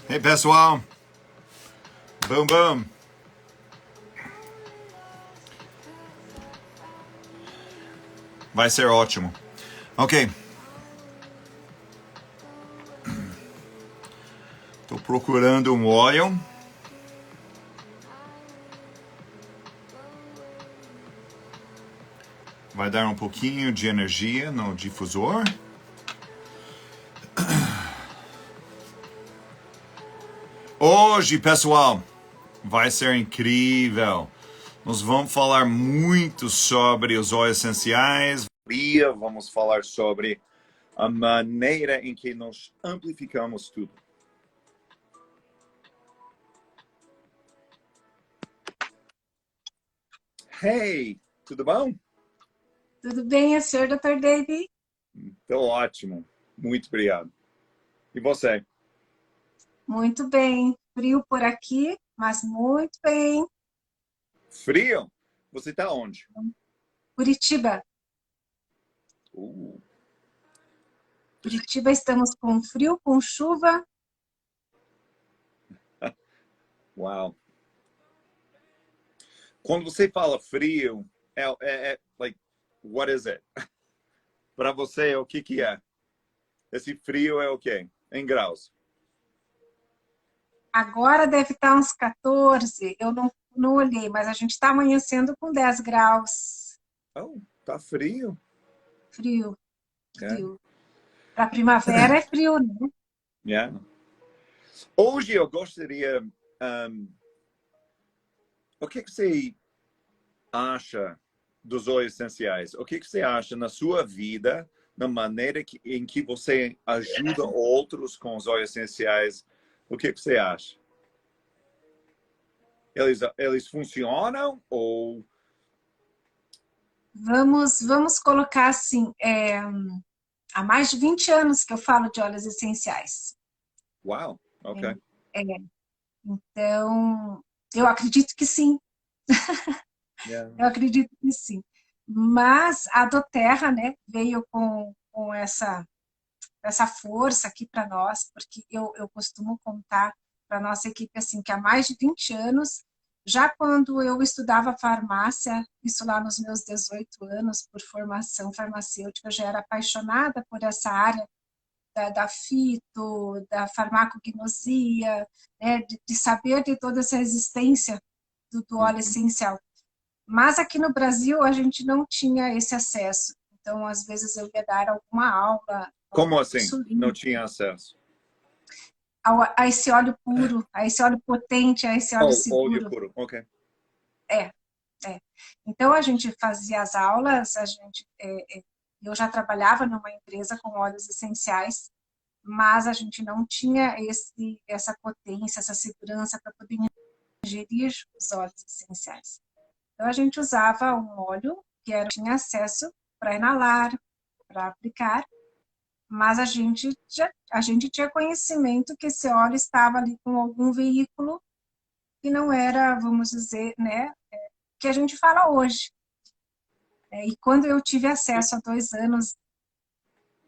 Hey pessoal, bam bam, vai ser ótimo. Ok, estou procurando um óleo. Vai dar um pouquinho de energia no difusor. Hoje, pessoal, vai ser incrível. Nós vamos falar muito sobre os óleos essenciais. Vamos falar sobre a maneira em que nós amplificamos tudo. Hey, tudo bom? Tudo bem, o senhor, Dr. David? Tô ótimo. Muito obrigado. E você? Muito bem. Frio por aqui, mas muito bem. Frio? Você tá onde? Curitiba. Uh, Curitiba, estamos com frio, com chuva. Uau. Quando você fala frio, like, what is it? Para você, o que é? Esse frio é o quê? Em graus? Agora deve estar uns 14. Eu não olhei, mas a gente está amanhecendo com 10 graus. Oh, tá frio. Frio, Yeah. frio. Para primavera é frio, né? Yeah. Hoje eu gostaria... o que você acha dos óleos essenciais? O que você acha na sua vida, na maneira em que você ajuda outros com os óleos essenciais? O que você acha? Eles funcionam ou... Vamos colocar assim, há mais de 20 anos que eu falo de óleos essenciais. Uau, ok. É, então, eu acredito que sim. Yeah. Eu acredito que sim. Mas a Doterra, né, veio com essa força aqui para nós, porque eu costumo contar para nossa equipe assim, que há mais de 20 anos, já quando eu estudava farmácia, isso lá nos meus 18 anos, por formação farmacêutica, eu já era apaixonada por essa área da fito, da farmacognosia, né, de saber de toda essa existência do óleo Uhum. essencial. Mas aqui no Brasil a gente não tinha esse acesso. Então, às vezes eu ia dar alguma aula, algum Como assim? curso Não livre, tinha acesso? a esse óleo puro, a esse óleo potente, a esse óleo Oh, óleo seguro. puro, ok. É, é. Então a gente fazia as aulas, eu já trabalhava numa empresa com óleos essenciais, mas a gente não tinha essa potência, essa segurança para poder ingerir os óleos essenciais. Então a gente usava um óleo que tinha acesso para inalar, para aplicar, mas a gente tinha conhecimento que esse óleo estava ali com algum veículo que não era, vamos dizer, né, que a gente fala hoje. E quando eu tive acesso há 2 anos,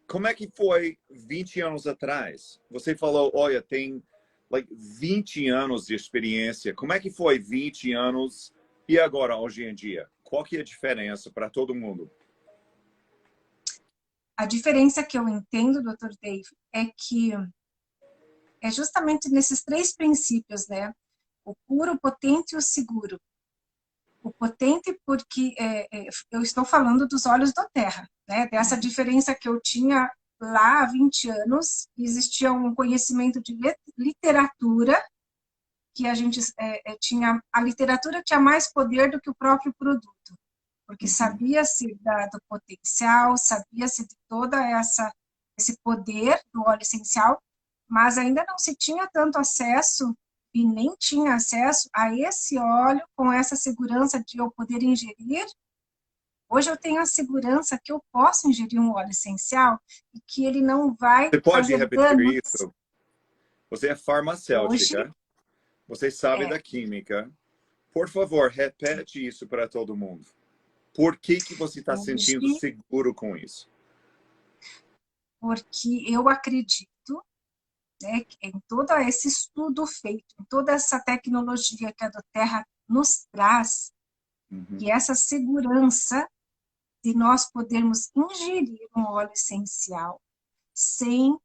Como é que foi 20 anos atrás? Você falou, olha, tem like 20 anos de experiência. Como é que foi 20 anos e agora, hoje em dia? Qual que é a diferença para todo mundo? a diferença que eu entendo, Dr. Dave, é que é justamente nesses 3 princípios, né? O puro, o potente e o seguro. O potente porque eu estou falando dos óleos da terra, né? Dessa diferença que eu tinha lá há 20 anos, existia um conhecimento de literatura, que a gente tinha, a literatura tinha mais poder do que o próprio produto, porque Uhum. sabia-se do potencial, sabia-se de toda esse poder do óleo essencial, mas ainda não se tinha tanto acesso e nem tinha acesso a esse óleo com essa segurança de eu poder ingerir. Hoje eu tenho a segurança que eu posso ingerir um óleo essencial e que ele não vai Você pode fazer repetir danos. isso? Você é Hoje, farmacêutica, você sabe é, da química. Por favor, repete isso para todo mundo. Por que você está sentindo hoje, seguro com isso? porque eu acredito né, em todo esse estudo feito, em toda essa tecnologia que a do Terra nos traz, Uhum. e essa segurança de nós podermos ingerir um óleo essencial sem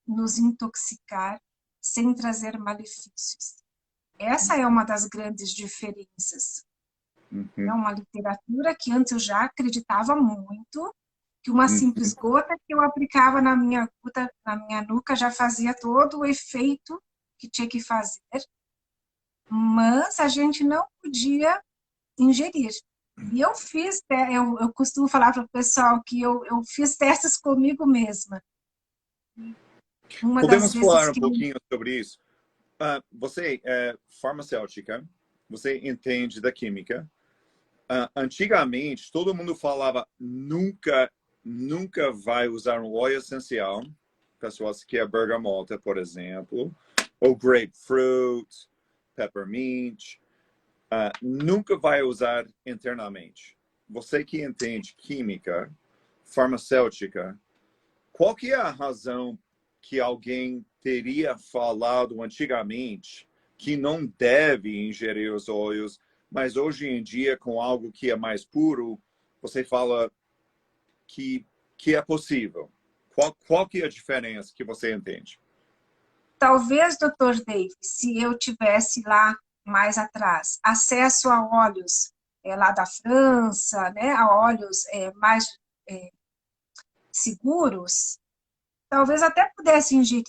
nos intoxicar, sem trazer malefícios. Essa é uma das grandes diferenças. É Uhum. uma literatura que antes eu já acreditava muito, que uma Uhum. simples gota que eu aplicava na minha nuca já fazia todo o efeito que tinha que fazer, mas a gente não podia ingerir. E eu fiz, eu costumo falar para o pessoal que eu fiz testes comigo mesma. Uma das Podemos vezes falar um que pouquinho sobre isso? Você é farmacêutica, você entende da química. Antigamente, todo mundo falava nunca vai usar um óleo essencial. Pessoas que é bergamota, por exemplo, ou grapefruit, peppermint. Nunca vai usar internamente. Você que entende química, farmacêutica, qual que é a razão que alguém teria falado antigamente que não deve ingerir os óleos, mas hoje em dia, com algo que é mais puro, você fala que é possível? Qual que é a diferença que você entende? talvez, doutor Davis, se eu tivesse lá mais atrás acesso a óleos lá da França, né, a óleos mais é, seguros, talvez até pudesse ingerir,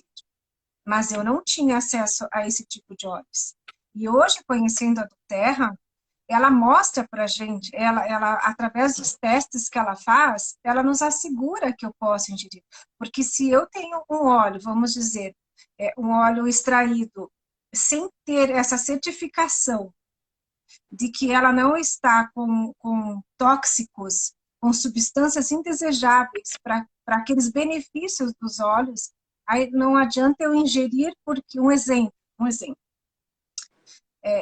mas eu não tinha acesso a esse tipo de óleos. E hoje, conhecendo a do Terra, ela mostra para a gente, ela, através dos testes que ela faz, ela nos assegura que eu posso ingerir. Porque se eu tenho um óleo, vamos dizer, um óleo extraído, sem ter essa certificação de que ela não está com tóxicos, com substâncias indesejáveis para aqueles benefícios dos óleos, aí não adianta eu ingerir, porque um exemplo,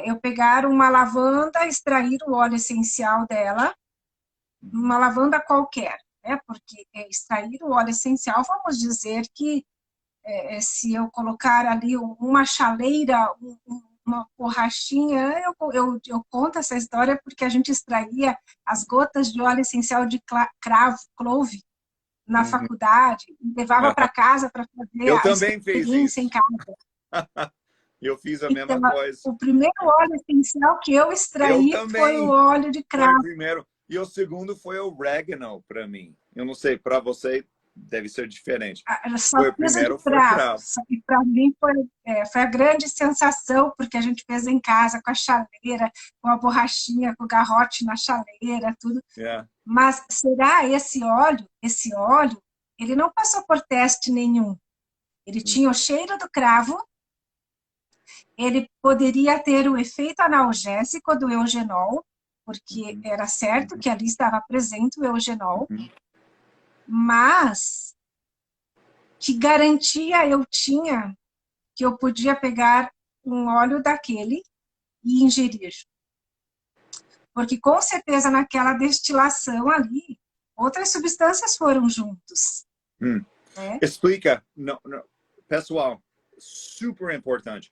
eu pegar uma lavanda, extrair o óleo essencial dela, uma lavanda qualquer, né? Porque extrair o óleo essencial, vamos dizer que se eu colocar ali uma chaleira, uma borrachinha, eu conto essa história porque a gente extraía as gotas de óleo essencial de cravo, clove, na Uhum. faculdade, e levava para casa para fazer Eu a também fiz experiência em isso. casa. Eu fiz a Então, mesma coisa. o primeiro óleo essencial que eu Eu extraí foi o também. óleo de Foi o cravo. primeiro. E o segundo foi o oregano para mim. Eu não sei, para você deve ser diferente. Só Foi o fiz o de primeiro, foi cravo. cravo. E para mim foi a grande sensação, porque a gente fez em casa, com a chaleira, com a borrachinha, com o garrote na chaleira, tudo. Yeah. Mas será esse óleo, ele não passou por teste nenhum. Ele tinha o cheiro do cravo, ele poderia ter o efeito analgésico do eugenol, porque Uhum. era certo que ali estava presente o eugenol, Uhum. mas que garantia eu tinha que eu podia pegar um óleo daquele e ingerir? Porque com certeza naquela destilação ali, outras substâncias foram juntos, Hum. né? Explica, não, não. Pessoal, super importante.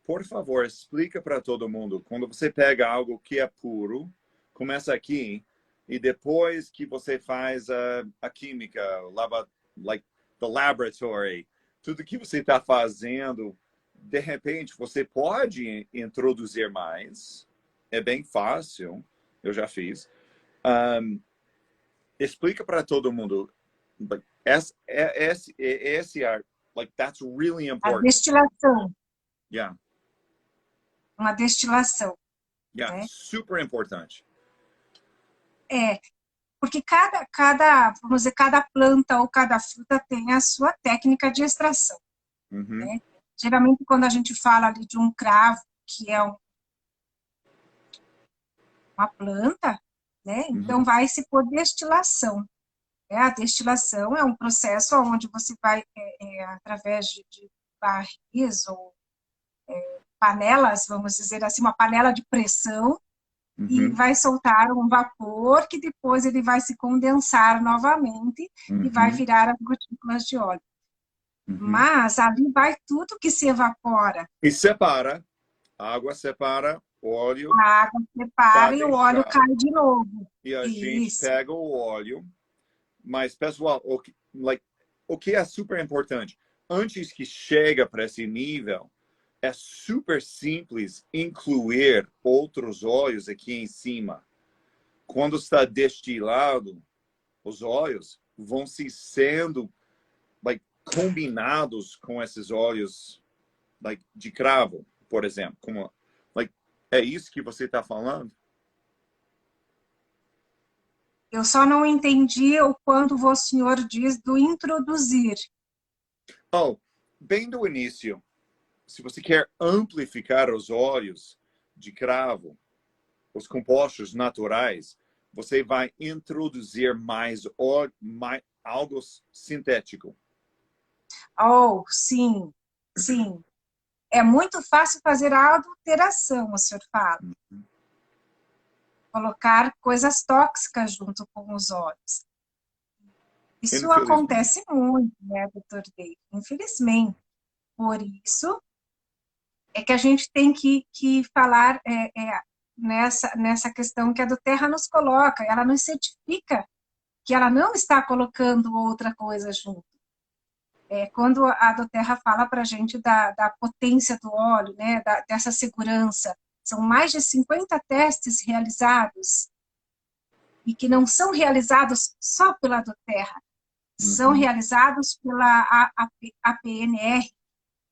Por favor, explica para todo mundo. Quando você pega algo que é puro, começa aqui e depois que você faz a química, like the laboratory, tudo que você está fazendo, de repente você pode introduzir mais. É bem fácil. Eu já fiz. Um, explica para todo mundo. Like, SR, like that's really A important. destilação, Yeah, uma destilação, yeah, né? super importante. É, porque vamos dizer, cada planta ou cada fruta tem a sua técnica de extração, Uhum, né? Geralmente, quando a gente fala ali de um cravo, que é uma planta, né? Então, uhum, vai-se por destilação. A destilação é um processo onde você vai, através de barris ou panelas, vamos dizer assim, uma panela de pressão, e uhum, vai soltar um vapor que depois ele vai se condensar novamente e vai uhum, virar as gotículas de óleo. Uhum. Mas ali vai tudo que se evapora. E separa, a água separa, o óleo A água está separa e o óleo deixado. cai de novo. E a gente Isso. pega o óleo. Mas, pessoal, o que é super importante? Antes que chega para esse nível, é super simples incluir outros óleos aqui em cima. Quando está destilado, os óleos vão se sendo combinados com esses óleos de cravo, por exemplo. É isso que você está falando? Eu só não entendi o quando o senhor diz do introduzir. Oh, bem do início, se você quer amplificar os óleos de cravo, os compostos naturais, você vai introduzir mais algo sintético. Oh, sim, sim. É muito fácil fazer a adulteração, o senhor fala. Colocar coisas tóxicas junto com os óleos. Isso Infelizmente. acontece muito, né, doutor Dave? Infelizmente. Por isso é que a gente tem que falar nessa questão que a do Terra nos coloca. Ela nos certifica que ela não está colocando outra coisa junto. Quando a do Terra fala para a gente da potência do óleo, né, dessa segurança, são mais de 50 testes realizados e que não são realizados só pela do Terra, são Uhum, realizados pela APNR,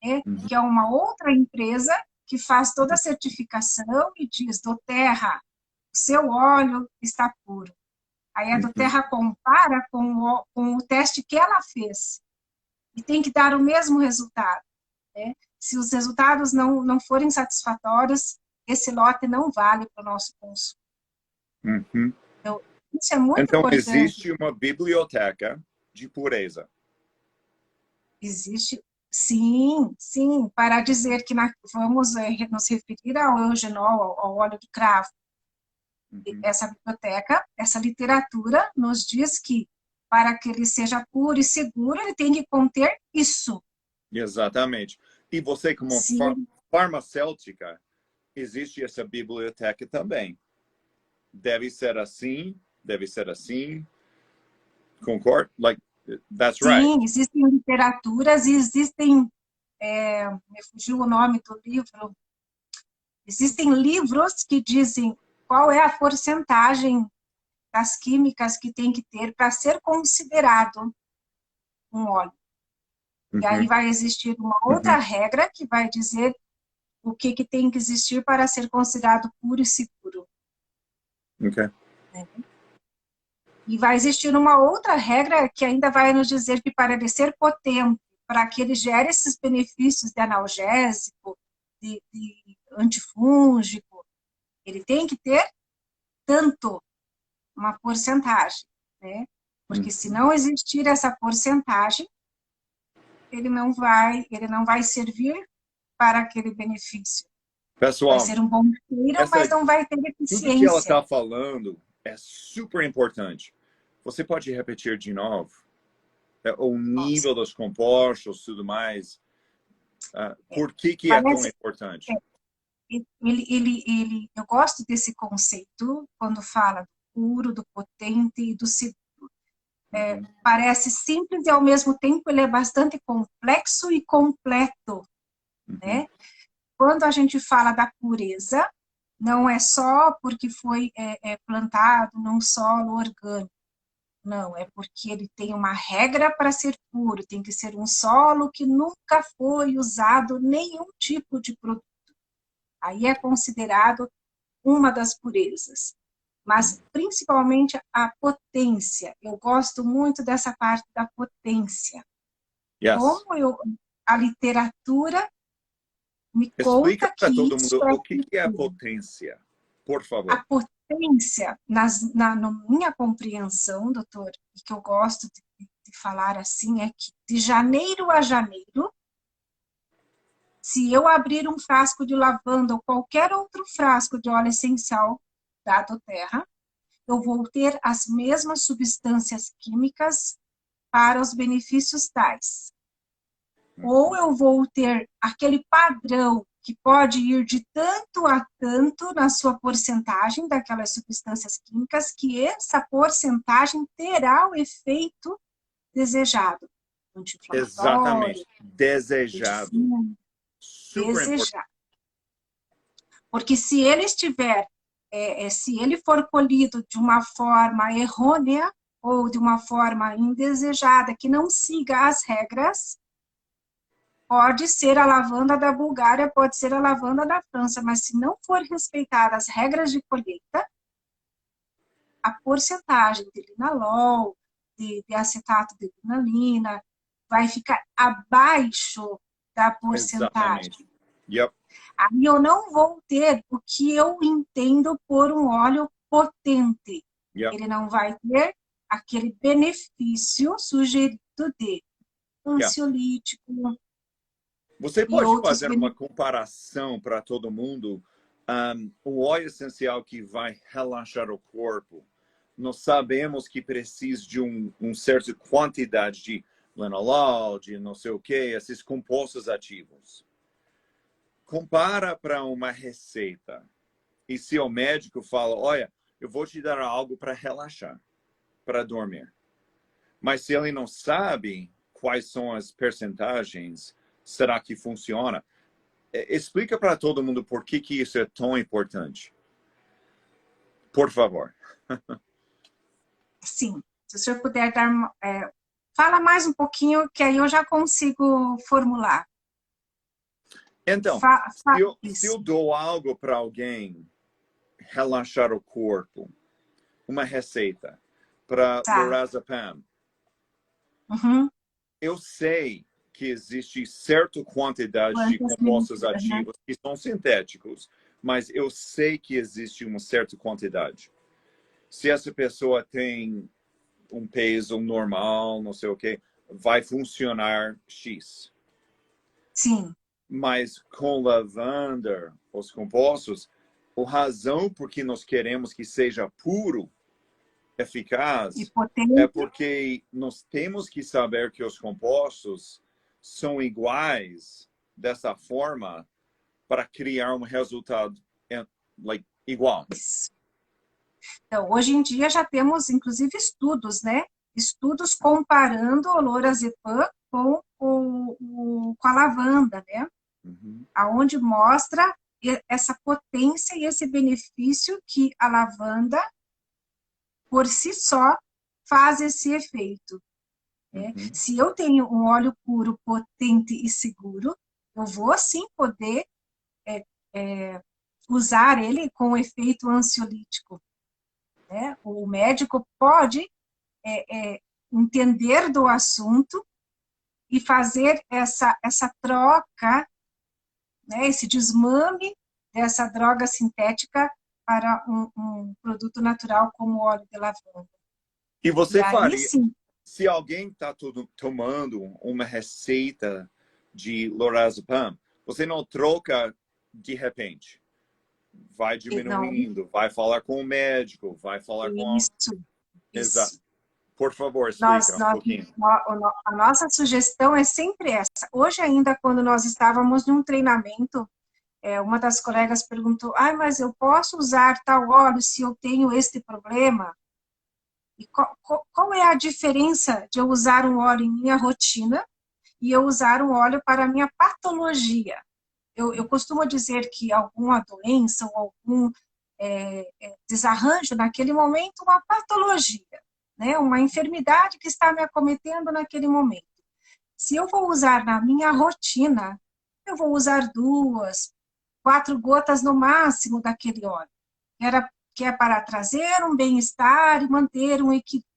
né, uhum, que é uma outra empresa que faz toda a certificação e diz, do Terra, o seu óleo está puro. Aí a do uhum. Terra compara com o teste que ela fez e tem que dar o mesmo resultado. Né? Se os resultados não forem satisfatórios, esse lote não vale para o nosso consumo. Uhum. Então, isso é muito Então, importante. existe uma biblioteca de pureza. Existe, sim, sim, para dizer que vamos nos referir ao eugenol, ao óleo de cravo. Uhum. Essa biblioteca, essa literatura nos diz que para que ele seja puro e seguro, ele tem que conter isso. Exatamente. E você, como Sim, farmacêutica, existe essa biblioteca também. Deve ser assim, deve ser assim. Concordo? That's right. sim, existem literaturas e existem, me fugiu o nome do livro, existem livros que dizem qual é a porcentagem das químicas que tem que ter para ser considerado um óleo. E aí Uhum, vai existir uma outra uhum. regra que vai dizer o que tem que existir para ser considerado puro e seguro. Okay. Né? E vai existir uma outra regra que ainda vai nos dizer que para ele ser potente, para que ele gere esses benefícios de analgésico, de antifúngico, ele tem que ter tanto uma porcentagem, né? Porque se Uhum. não existir essa porcentagem, ele não vai servir para aquele benefício. Vai Pessoal, ser um bom cheiro, essa, mas não vai ter tudo que ela eficiência. está falando é super importante. Você pode repetir de novo? O Nossa, nível dos compostos, tudo mais. Por que é tão parece, importante? eu gosto desse conceito quando fala do puro, do potente e do seguro. Uhum, Parece simples e ao mesmo tempo ele é bastante complexo e completo, uhum, né? Quando a gente fala da pureza, não é só porque foi plantado num solo orgânico. Não, é porque ele tem uma regra para ser puro, tem que ser um solo que nunca foi usado nenhum tipo de produto. Aí é considerado uma das purezas. Mas principalmente a potência. Eu gosto muito dessa parte da potência. yes. Como a literatura me Explica conta para que todo isso mundo é o que é a puro. potência, por A favor. potência, na minha compreensão, doutor, e que eu gosto de falar assim, é que de janeiro a janeiro, se eu abrir um frasco de lavanda ou qualquer outro frasco de óleo essencial da Doterra, eu vou ter as mesmas substâncias químicas para os benefícios tais. ou eu vou ter aquele padrão que pode ir de tanto a tanto na sua porcentagem daquelas substâncias químicas, que essa porcentagem terá o efeito desejado. Anti-inflamatório, Exatamente. Desejado. medicina, Super importante. desejado. Porque se ele estiver, se ele for colhido de uma forma errônea ou de uma forma indesejada, que não siga as regras, pode ser a lavanda da Bulgária, pode ser a lavanda da França, mas se não for respeitada as regras de colheita, a porcentagem de linalol, de acetato de linalina, vai ficar abaixo da porcentagem. Exatamente. Yep. Aí eu não vou ter o que eu entendo por um óleo potente. Yep. Ele não vai ter aquele benefício sugerido de ansiolítico. Você pode fazer uma comparação para todo mundo? O óleo essencial que vai relaxar o corpo, nós sabemos que precisa de uma certa quantidade de linalol, de não sei o que, esses compostos ativos. Compara para uma receita. E se o médico fala, olha, eu vou te dar algo para relaxar, para dormir. Mas se ele não sabe quais são as percentagens, será que funciona? Explica para todo mundo por que isso é tão importante. Por favor. Sim. Se o senhor puder dar... fala mais um pouquinho, que aí eu já consigo formular. Então, se eu dou algo para alguém relaxar o corpo, uma receita para lorazepam, eu sei que existe certa quantidade de compostos ativos que são sintéticos, mas eu sei que existe uma certa quantidade. Se essa pessoa tem um peso normal, não sei o que, vai funcionar X. Sim. Mas com lavanda, os compostos, a razão por que nós queremos que seja puro, eficaz, é porque nós temos que saber que os compostos são iguais dessa forma para criar um resultado igual. Então, hoje em dia já temos, inclusive, estudos, né? Estudos comparando o lorazepam com a lavanda, né? Aonde mostra essa potência e esse benefício que a lavanda, por si só, faz esse efeito. Né? Se eu tenho um óleo puro, potente e seguro, eu vou, sim, poder usar ele com efeito ansiolítico. Né? O médico pode entender do assunto e fazer essa troca, né, esse desmame dessa droga sintética para um produto natural como o óleo de lavanda. E você faria, se alguém está tomando uma receita de lorazepam, você não troca de repente. Vai diminuindo, vai falar com o médico, vai falar com... Exato. Por favor, explica um pouquinho. A nossa sugestão é sempre essa. Hoje ainda, quando nós estávamos num treinamento, uma das colegas perguntou, mas eu posso usar tal óleo se eu tenho este problema? E qual é a diferença de eu usar um óleo em minha rotina e eu usar um óleo para a minha patologia? Eu costumo dizer que alguma doença ou algum desarranjo naquele momento, uma patologia, né? Uma enfermidade que está me acometendo naquele momento. Se eu vou usar na minha rotina, eu vou usar 2, 4 gotas no máximo daquele óleo, que é para trazer um bem-estar e manter um equilíbrio.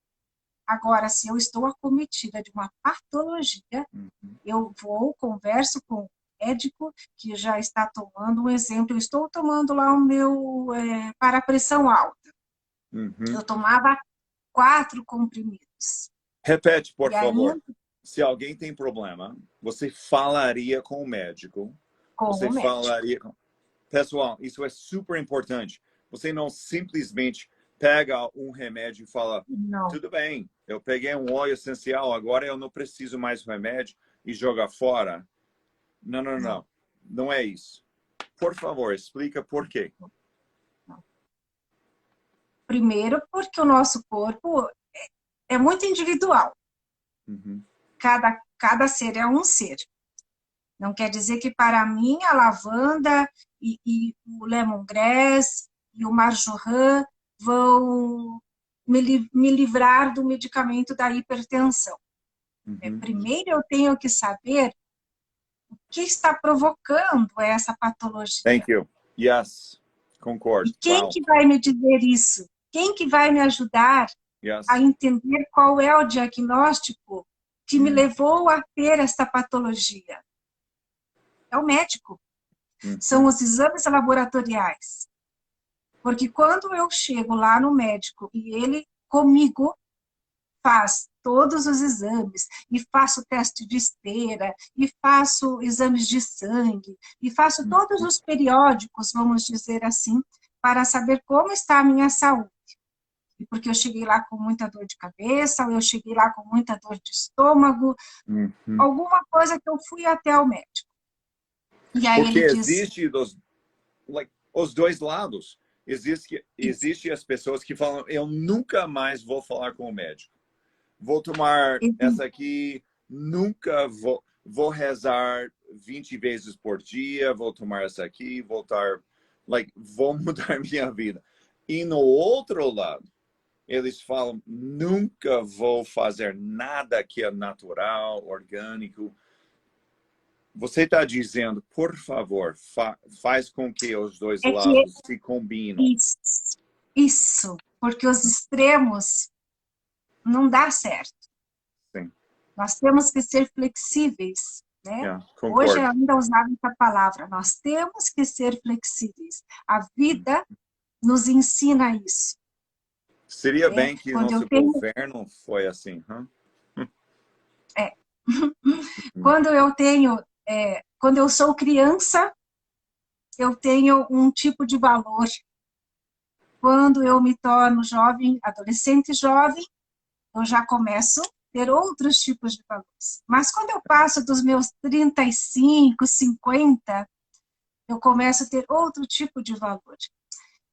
Agora, se eu estou acometida de uma patologia, eu converso com o médico que já está tomando, um exemplo, eu estou tomando lá o meu para a pressão alta. Eu tomava 4 comprimidos. Repete, por favor. Se alguém tem problema, você falaria com o médico. Falaria com... Pessoal, isso é super importante. Você não simplesmente pega um remédio e fala, tudo bem, eu peguei um óleo essencial, agora eu não preciso mais remédio e jogar fora. Não, não, Não, não. Não é isso. Por favor, explica por quê. não. Primeiro, porque o nosso corpo é muito individual. Uhum. Cada ser é um ser. Não quer dizer que para mim a lavanda e o lemongrass e o marjoram vão me livrar do medicamento da hipertensão. Uhum. Primeiro eu tenho que saber o que está provocando essa patologia. Thank you. Yes. Concordo. E quem Wow. que vai me dizer isso? Quem que vai me ajudar Yes. a entender qual é o diagnóstico que me levou a ter essa patologia? É o médico. São os exames laboratoriais. Porque quando eu chego lá no médico e ele comigo faz todos os exames, e faço teste de esteira, e faço exames de sangue, e faço todos os periódicos, vamos dizer assim, para saber como está a minha saúde. Porque eu cheguei lá com muita dor de cabeça, ou eu cheguei lá com muita dor de estômago, alguma coisa que eu fui até o médico. E aí Porque ele diz... existe os dois lados. Existe as pessoas que falam, eu nunca mais vou falar com o médico. Vou tomar essa aqui, nunca vou rezar 20 vezes por dia, vou tomar essa aqui, vou mudar minha vida. E no outro lado, eles falam, nunca vou fazer nada que é natural, orgânico. Você está dizendo, por favor, faz com que os dois É que lados se combinam. isso, porque os extremos não dá certo. Sim. Nós temos que ser flexíveis, né? Yeah, Hoje concordo. é ainda usada essa palavra, nós temos que ser flexíveis. A vida nos ensina isso. Seria bem que Quando nosso eu tenho... governo foi assim. Quando eu tenho... quando eu sou criança, eu tenho um tipo de valor. Quando eu me torno jovem, adolescente jovem, eu já começo a ter outros tipos de valores. Mas quando eu passo dos meus 35, 50, eu começo a ter outro tipo de valor.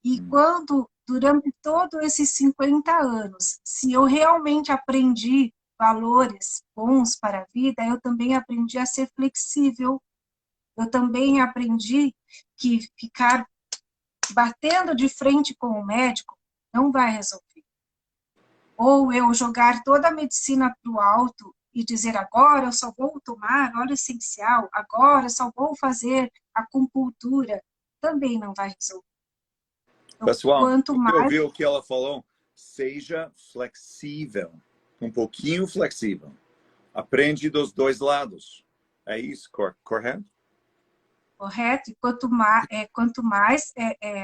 E quando, durante todos esses 50 anos, se eu realmente aprendi valores bons para a vida, eu também aprendi a ser flexível. Eu também aprendi que ficar batendo de frente com o médico não vai resolver. Ou eu jogar toda a medicina para o alto e dizer agora eu só vou tomar óleo essencial, agora eu só vou fazer acupuntura, também não vai resolver. Então, Pessoal, quanto você mais... ouviu o que ela falou? Seja flexível, um pouquinho flexível. Aprende dos dois lados. É isso, correto? Correto? E quanto mais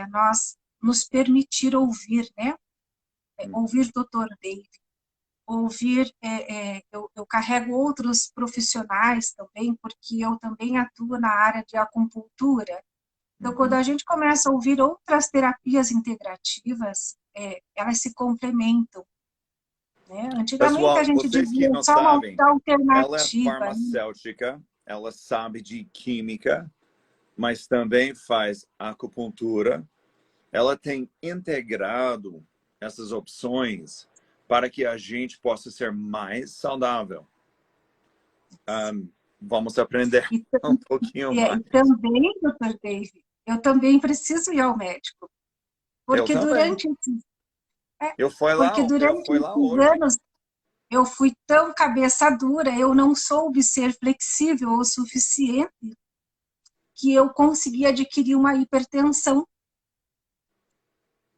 nós nos permitir ouvir, né? Ouvir Dr. Dave, ouvir, eu carrego outros profissionais também, porque eu também atuo na área de acupuntura. Então, quando a gente começa a ouvir outras terapias integrativas, elas se complementam. Né? Antigamente a Pessoal, gente vocês que dizia não só uma sabem, ela é alternativa. farmacêutica, ela sabe de química, mas também faz acupuntura. Ela tem integrado essas opções para que a gente possa ser mais saudável. Vamos aprender um pouquinho mais. E também, doutor Dave, eu também preciso ir ao médico. Eu Porque também. durante esses, Eu fui lá hoje. anos eu fui tão cabeça dura, eu não soube ser flexível o suficiente que eu consegui adquirir uma hipertensão.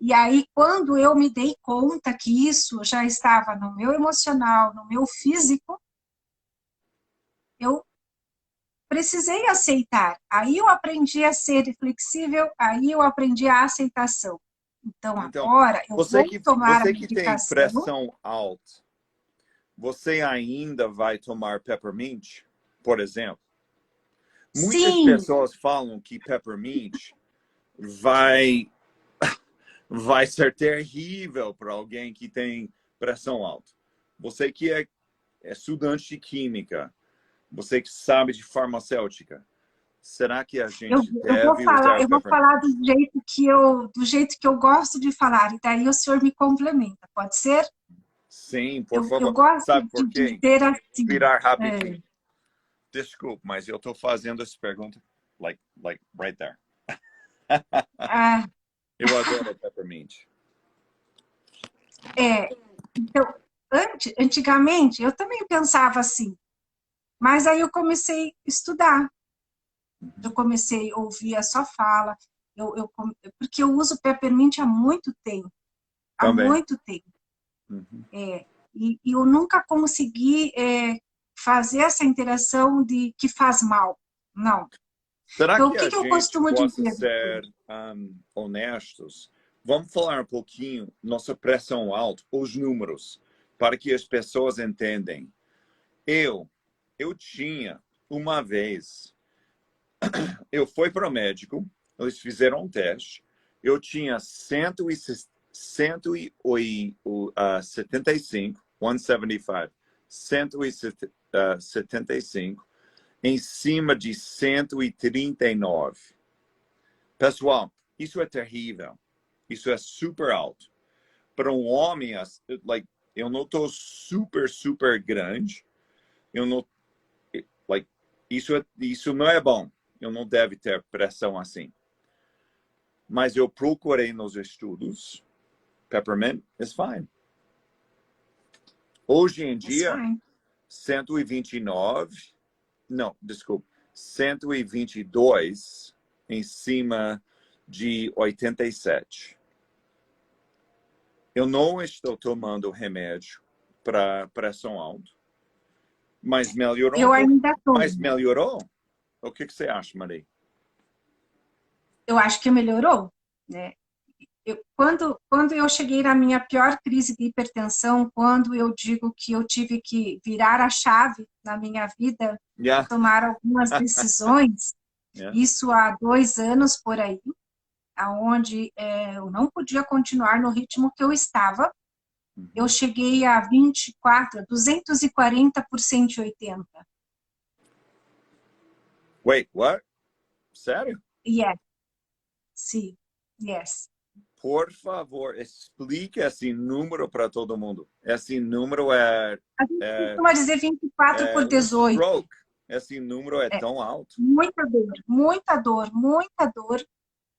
E aí, quando eu me dei conta que isso já estava no meu emocional, no meu físico, eu precisei aceitar. Aí eu aprendi a ser flexível, aí eu aprendi a aceitação. Então, agora eu vou tomar a você que tem medicação. pressão alta, você ainda vai tomar peppermint, por exemplo? Muitas Sim, pessoas falam que peppermint vai ser terrível para alguém que tem pressão alta. Você que é estudante de química, Você que sabe de farmacêutica, será que a Eu, gente deve usar eu vou peppermint? falar do jeito que eu gosto de falar, e daí o senhor me complementa, pode ser? Sim, por Eu favor. gosto Sabe de por quê? dizer assim. Virar É, rapidinho. Desculpe, mas eu estou fazendo essa pergunta, like right there. ah, Eu adoro peppermint. então, antigamente, eu também pensava assim, mas aí eu comecei a estudar, eu comecei a ouvir a sua fala, porque eu uso peppermint há Também. muito tempo. Uhum. E eu nunca consegui fazer essa interação de que faz mal. Não. Será Então, o que que, a que eu gente costumo possa dizer? ser honestos? Vamos falar um pouquinho nossa pressão alta, os números, para que as pessoas entendam. Eu tinha uma vez, eu fui para o médico, eles fizeram um teste, eu tinha 175, 175 em cima de 139. Pessoal, isso é terrível. Isso é super alto. Para um homem, like, eu não estou super grande. Eu não, like, isso não é bom. Eu não devo ter pressão assim. Mas eu procurei nos estudos. Peppermint is fine. Hoje em It's dia, fine. 129, não, desculpa, 122 em cima de 87. Eu não estou tomando remédio para pressão alta, mas melhorou um Eu pouco. ainda estou. Mas melhorou? O que você acha, Maria? Eu acho que melhorou, né? Quando eu cheguei na minha pior crise de hipertensão, quando eu digo que eu tive que virar a chave na minha vida e Yeah. tomar algumas decisões, Yeah. isso há 2 anos por aí, aonde eu não podia continuar no ritmo que eu estava. Eu cheguei a 24, 240 por 180. Wait, what? Sério? Yes, sim, yes. Por favor, explique esse número para todo mundo. Esse número é, A gente é, costuma dizer 24 é por um 18. stroke. Esse número é tão alto. Muita dor, muita dor, muita dor.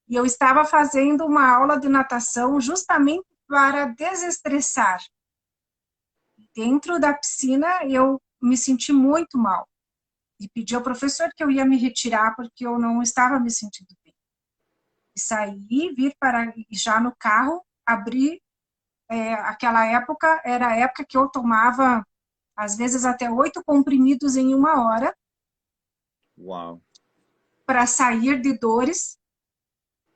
E eu estava fazendo uma aula de natação justamente para desestressar. Dentro da piscina, eu me senti muito mal. E pedi ao professor que eu ia me retirar porque eu não estava me sentindo bem. E saí, vir para já no carro, abri. Aquela época era a época que eu tomava, às vezes, até 8 comprimidos em 1 hora Uau. para sair de dores.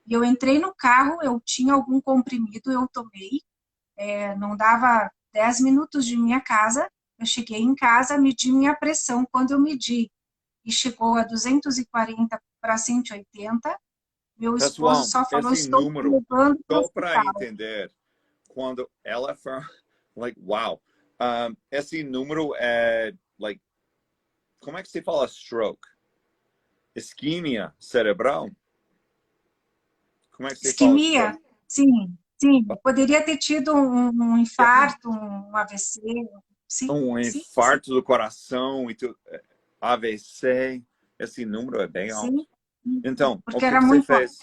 E eu entrei no carro, eu tinha algum comprimido, eu tomei. Não dava 10 minutos de minha casa. Eu cheguei em casa, medi minha pressão. Quando eu medi e chegou a 240 para 180, meu esposo Pessoal, só falou: esse estou te número, levando para o só para hospital. entender, quando ela fala, like, wow, esse número é, like, como é que se fala stroke? Isquemia cerebral? Como é que se fala Isquemia, stroke? sim, sim. Poderia ter tido um infarto, um AVC. Sim, Um sim, sim, infarto do coração e tudo, AVC, esse número é bem sim. alto. Então, o Porque que era que você muito. fez?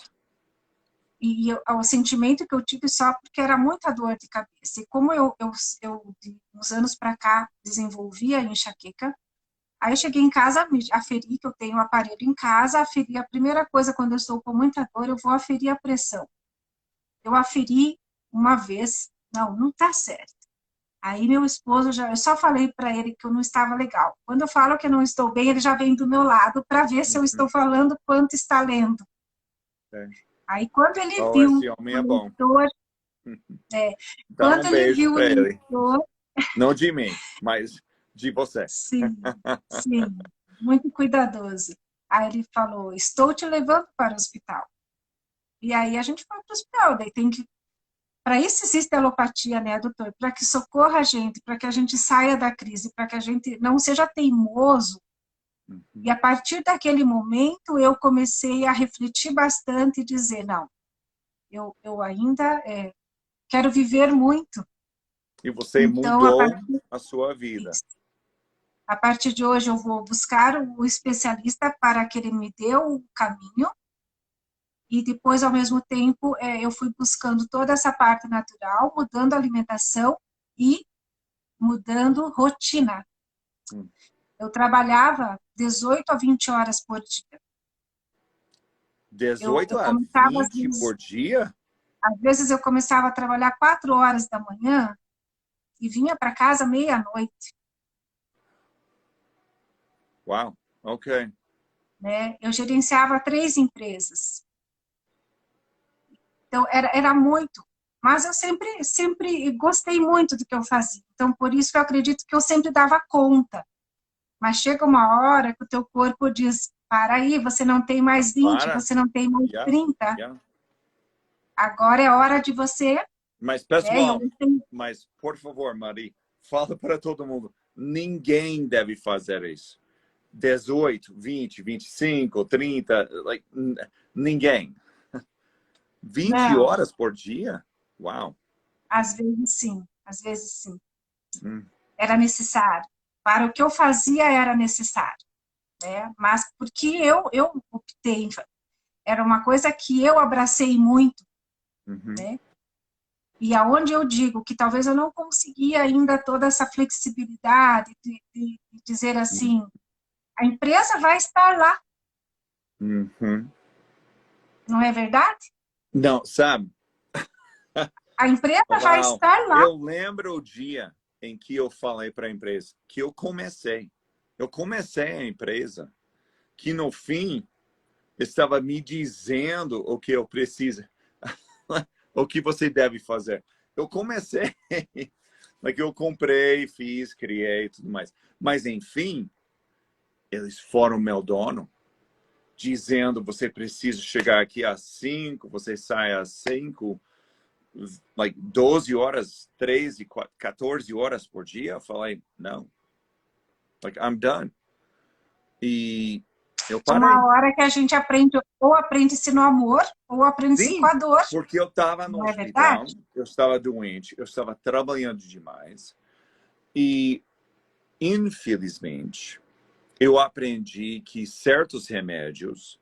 E o sentimento que eu tive só porque era muita dor de cabeça. E como de uns anos para cá, desenvolvi a enxaqueca, aí eu cheguei em casa, aferi, que eu tenho o aparelho em casa, aferi a primeira coisa, quando eu estou com muita dor, eu vou aferir a pressão. Eu aferi uma vez, não está certo. Aí meu esposo, eu só falei para ele que eu não estava legal. Quando eu falo que eu não estou bem, ele já vem do meu lado para ver se eu estou falando quanto está lendo. É. Aí quando ele Oh, viu esse homem o é bom. leitor, é, Dá quando um ele beijo viu o para ele. leitor, Não de mim, mas de você. sim, sim, muito cuidadoso. Aí ele falou: estou te levando para o hospital. E aí a gente foi para o hospital. Daí tem que. Para isso existe a alopatia, né, doutor? Para que socorra a gente, para que a gente saia da crise, para que a gente não seja teimoso E a partir daquele momento, eu comecei a refletir bastante e dizer, não, eu ainda quero viver muito. E você Então, mudou a sua vida. a partir de hoje, eu vou buscar o especialista para que ele me dê o caminho. E depois, ao mesmo tempo, eu fui buscando toda essa parte natural, mudando a alimentação e mudando rotina. Eu trabalhava 18 a 20 horas por dia. 18 eu a começava, 20 por dia? às vezes eu começava a trabalhar 4 horas da manhã e vinha para casa meia-noite. Uau, ok. Né? Eu gerenciava 3 empresas. Então, era muito. Mas eu sempre gostei muito do que eu fazia. Então, por isso que eu acredito que eu sempre dava conta. Mas chega uma hora que o teu corpo diz, para aí, você não tem mais 20, Para. você não tem mais Yeah, 30. yeah. Agora é hora de você... Mas, né? pessoal, mas, por favor, Mari, fala para todo mundo. Ninguém deve fazer isso. 18, 20, 25, 30, like, ninguém. 20 Não, horas por dia? Uau. às vezes sim, às vezes sim. Hum. Era necessário. Para o que eu fazia era necessário. Né? Mas porque eu optei, era uma coisa que eu abracei muito. Né? E aonde eu digo que talvez eu não conseguia ainda toda essa flexibilidade de dizer assim, a empresa vai estar lá. Não é verdade? Não, sabe? A empresa vai Uau. estar lá. Eu lembro o dia em que eu falei para a empresa que eu comecei. Eu comecei a empresa que no fim estava me dizendo o que eu preciso, o que você deve fazer. Eu comecei, like, eu comprei, fiz, criei, tudo mais. Mas enfim, eles foram meu dono, dizendo você precisa chegar aqui às 5, você sai às 5, like 12 horas, 13, 14 horas por dia. Eu falei, não, like I'm done. E eu parei. Uma hora que a gente aprende, ou aprende-se no amor, ou aprende-se com Sim, a dor. porque eu estava no Não é hospital, verdade? eu estava doente, eu estava trabalhando demais. E, infelizmente, eu aprendi que certos remédios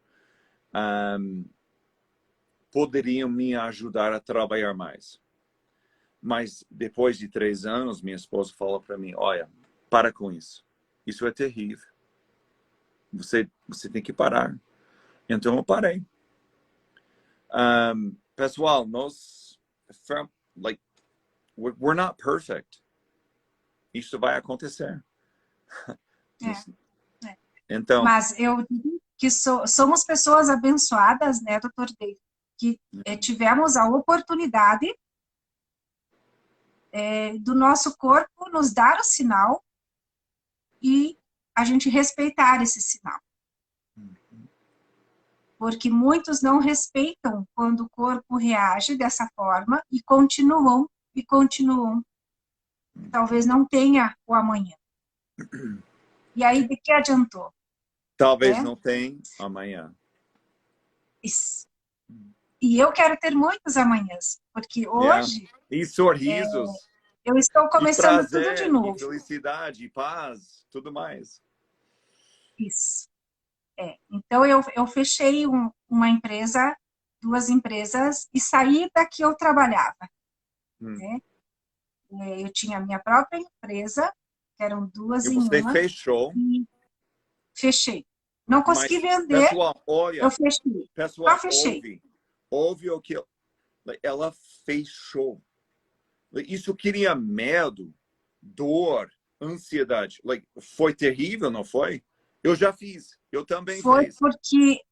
poderiam me ajudar a trabalhar mais. Mas depois de 3 anos, minha esposa falou para mim, olha, para com isso. Isso é terrível. Você tem que parar. Então eu parei. Pessoal, nós, like, we're not perfect. Isso vai acontecer. É. Então, Mas eu digo que somos pessoas abençoadas, né, doutor David, que tivemos a oportunidade do nosso corpo nos dar o sinal e a gente respeitar esse sinal. Porque muitos não respeitam quando o corpo reage dessa forma e continuam. Talvez não tenha o amanhã. E aí, de que adiantou? talvez Né? não tenha amanhã. Isso. E eu quero ter muitos amanhãs, porque hoje E sorrisos. eu estou E começando tudo de prazer, e novo. felicidade, e paz, tudo mais. Isso. Então, eu fechei uma empresa, 2 empresas, e saí da que eu trabalhava. Né? Eu tinha a minha própria empresa, que eram 2 E em você uma, fechou. e fechei. Não consegui Mas, vender, pessoal, eu olha, fechei. Só pessoal, fechei. ouve o que ela fechou. Isso cria medo, dor, ansiedade. Foi terrível, não foi? Eu já fiz. Eu também Foi fiz. porque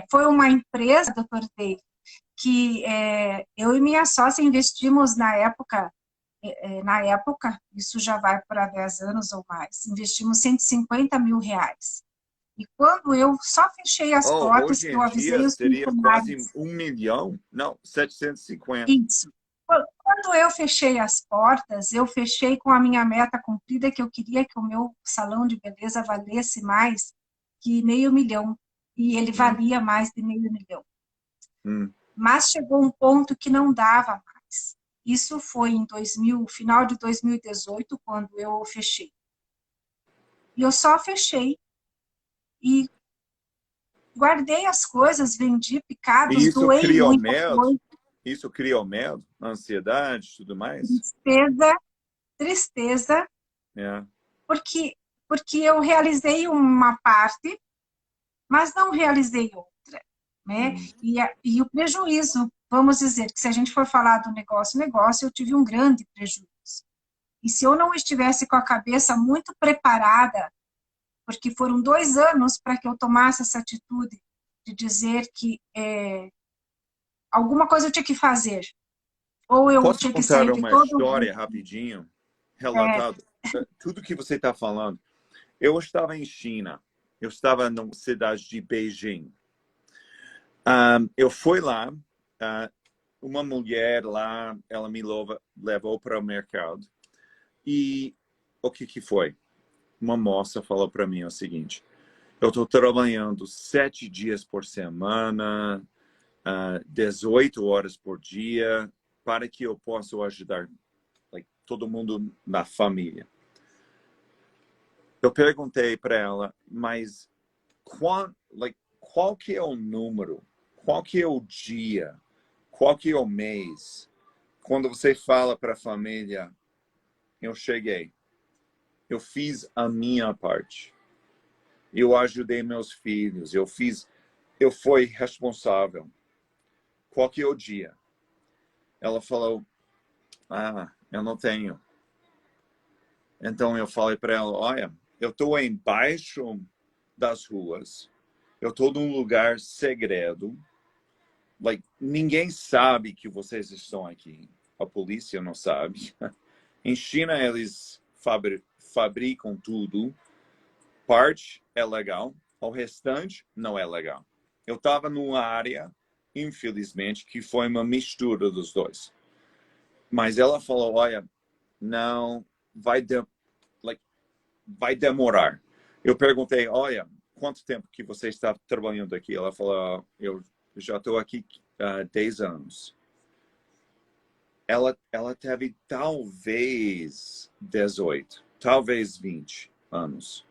foi uma empresa, doutor Dei, que eu e minha sócia investimos na época, isso já vai para 10 anos ou mais, investimos R$ 150.000. E quando eu só fechei as portas, Hoje que em eu dia avisei os seria quase funcionários, 1 milhão? Não, 750. isso. Quando quando eu fechei as portas, eu fechei com a minha meta cumprida, que eu queria que o meu salão de beleza valesse mais que 500.000. E ele Hum, valia mais de 500.000. hum. Mas chegou um ponto que não dava mais. Isso foi em 2000, final de 2018, quando eu fechei. E eu só fechei e guardei as coisas, vendi E picados, isso doei criou muita medo? coisa, Isso criou medo, ansiedade, tudo mais? tristeza, tristeza, É. porque eu realizei uma parte, mas não realizei outra, né? Hum. E o prejuízo, vamos dizer que se a gente for falar do negócio, eu tive um grande prejuízo. E se eu não estivesse com a cabeça muito preparada, porque foram 2 anos para que eu tomasse essa atitude de dizer que alguma coisa eu tinha que fazer, ou eu Posso tinha que contar sair de uma todo. história rapidinho? É, Relatado. Tudo que você está falando. Eu estava em China. Eu estava na cidade de Beijing. Eu fui lá. Uma mulher lá, ela me levou para o mercado. E o que que foi? Uma moça falou para mim o seguinte: eu estou trabalhando 7 dias por semana, 18 horas por dia, para que eu possa ajudar todo mundo na família. Eu perguntei para ela, mas qual que é o número? Qual que é o dia? Qual que é o mês? Quando você fala para a família, eu cheguei, eu fiz a minha parte, eu ajudei meus filhos, eu fui responsável. Qual que é o dia? Ela falou, eu não tenho. Então eu falei para ela, olha, eu estou embaixo das ruas, eu estou num lugar segredo, ninguém sabe que vocês estão aqui, a polícia não sabe. Em China eles fabricam tudo, parte é legal, o restante não é legal. Eu estava numa área, infelizmente, que foi uma mistura dos dois. Mas ela falou, olha, não, vai demorar. Eu perguntei, olha, quanto tempo que você está trabalhando aqui? Ela falou, eu já estou aqui há 10 anos. Ela teve talvez 18, talvez 20 anos.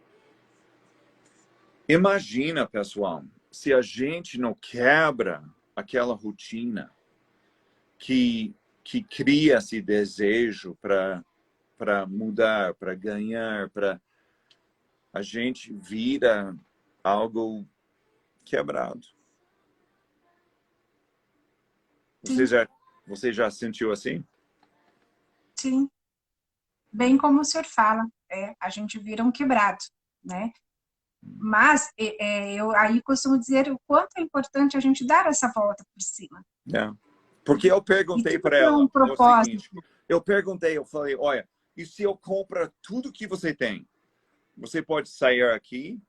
Imagina, pessoal, se a gente não quebra aquela rotina que cria esse desejo para mudar, para ganhar, para a gente vira algo quebrado. Você sim, já, você já sentiu assim? sim, bem como o senhor fala, a gente vira um quebrado, né? Mas eu aí costumo dizer o quanto é importante a gente dar essa volta por cima. É. Porque eu E perguntei tudo para tem um ela, é o seguinte, propósito. eu falei, olha, e se eu comprar tudo que você tem? Você pode sair aqui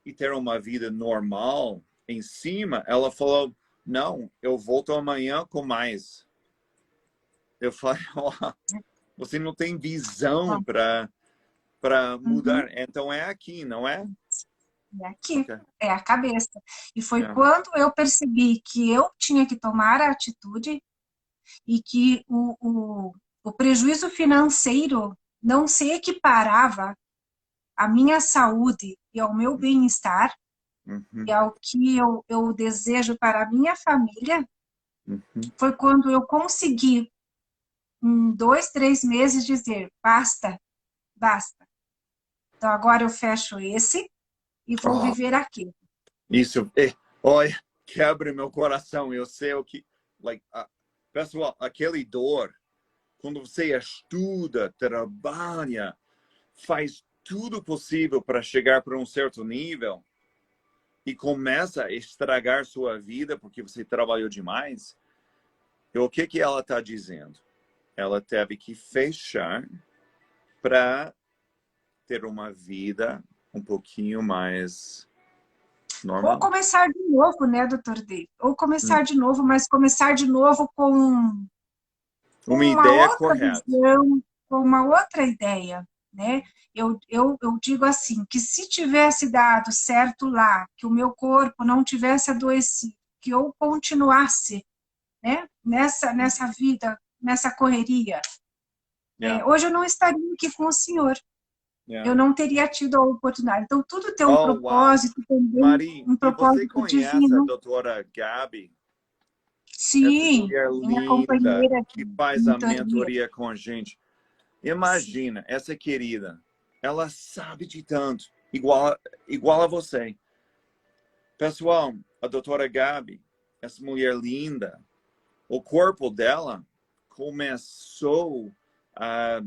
e ter uma vida normal em cima? Ela falou, não, eu volto amanhã com mais. Eu falei, oh, você não tem visão para Uhum. mudar. Então é aqui, não é? É aqui, Ok. é a cabeça. E foi É. quando eu percebi que eu tinha que tomar a atitude e que o prejuízo financeiro não se equiparava à minha saúde e ao meu bem-estar e Uhum, ao que eu desejo para a minha família, uhum. foi quando eu consegui, em 2, 3 meses, dizer, basta, basta. Então agora eu fecho esse e vou Oh, viver aqui. isso, olha, quebra meu coração. Eu sei o que, pessoal, aquele dor, quando você estuda, trabalha, faz tudo possível para chegar para um certo nível e começa a estragar sua vida porque você trabalhou demais. E o que que ela está dizendo? Ela teve que fechar para ter uma vida um pouquinho mais Ou normal. começar de novo, né, doutor D? Ou Hum. começar de novo, mas começar de novo com Uma uma ideia outra correta. visão, com uma outra ideia, né? Eu digo assim, que se tivesse dado certo lá, que o meu corpo não tivesse adoecido, que eu continuasse, né, nessa vida, nessa correria, Yeah, hoje eu não estaria aqui com o senhor, yeah. eu não teria tido a oportunidade. Então, tudo tem um Oh, uau! propósito também, Mari, um e você propósito conhece a divino. doutora Gabi? Essa Sim, mulher minha linda companheira que de faz a mentoria. mentoria com a gente. Sim. Imagina, essa querida, ela sabe de tanto, igual a você. Pessoal, a doutora Gabi, essa mulher linda, o corpo dela começou a,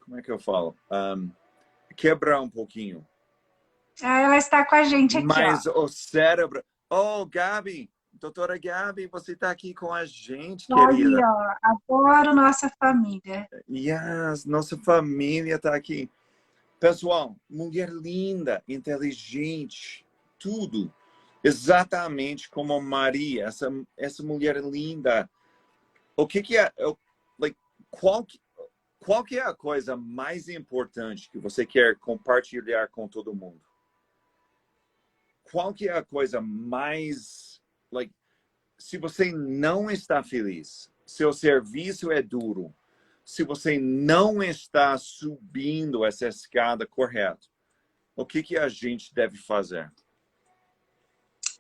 como é que eu falo? Quebrar um pouquinho. Ela está com a gente aqui, ó. Mas o cérebro... Oh, Gabi, doutora Gabi, você está aqui com a gente, Tá ali, querida. ó. Adoro nossa família. Yes, nossa família está aqui. Pessoal, mulher linda, inteligente, tudo. Exatamente como Maria, essa mulher linda. O que é, like, qual que é a coisa mais importante que você quer compartilhar com todo mundo? Qual que é a coisa mais, like, se você não está feliz, seu serviço é duro, se você não está subindo essa escada correta, o que a gente deve fazer?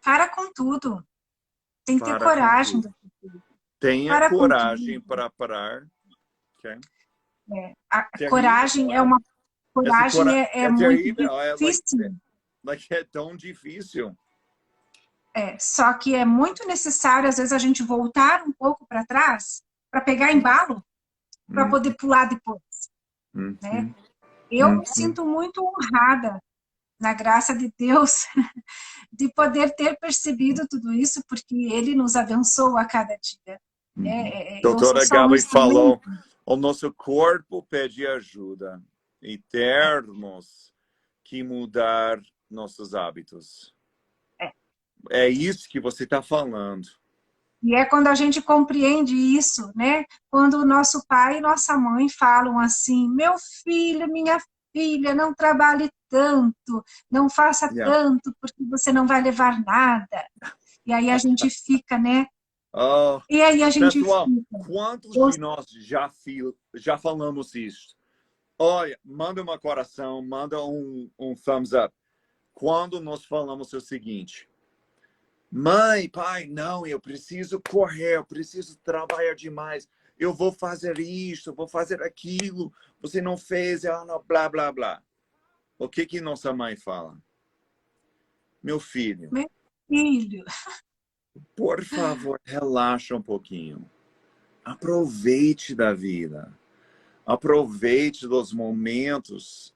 Para com tudo. Tem que ter Para com coragem. tudo. Tenha Para com tudo. coragem para parar. Okay? A Terrível, coragem é é? uma coragem é É muito terrível, difícil. é tão difícil. Só que é muito necessário, às vezes, a gente voltar um pouco para trás para pegar embalo, para Hum, poder pular depois, hum, né? hum, Eu me sinto muito honrada na graça de Deus de poder ter percebido tudo isso, porque Ele nos abençoa a cada dia. Eu sou Doutora só um Gabi instrumento. falou, o nosso corpo pede ajuda e termos que mudar nossos hábitos. É isso que você está falando. E é quando a gente compreende isso, né? Quando o nosso pai e nossa mãe falam assim: meu filho, minha filha, não trabalhe tanto, não faça Yeah. tanto, porque você não vai levar nada. E aí a gente fica, né? Oh, E aí a gente pessoal, fica. quantos Eu, de nós já falamos isso? Olha, manda um coração, manda um thumbs up. Quando nós falamos o seguinte: mãe, pai, não, eu preciso correr, eu preciso trabalhar demais, eu vou fazer isso, vou fazer aquilo, você não fez, blá, blá, blá. O que nossa mãe fala? Meu filho, meu filho, por favor, relaxa um pouquinho. Aproveite da vida. Aproveite dos momentos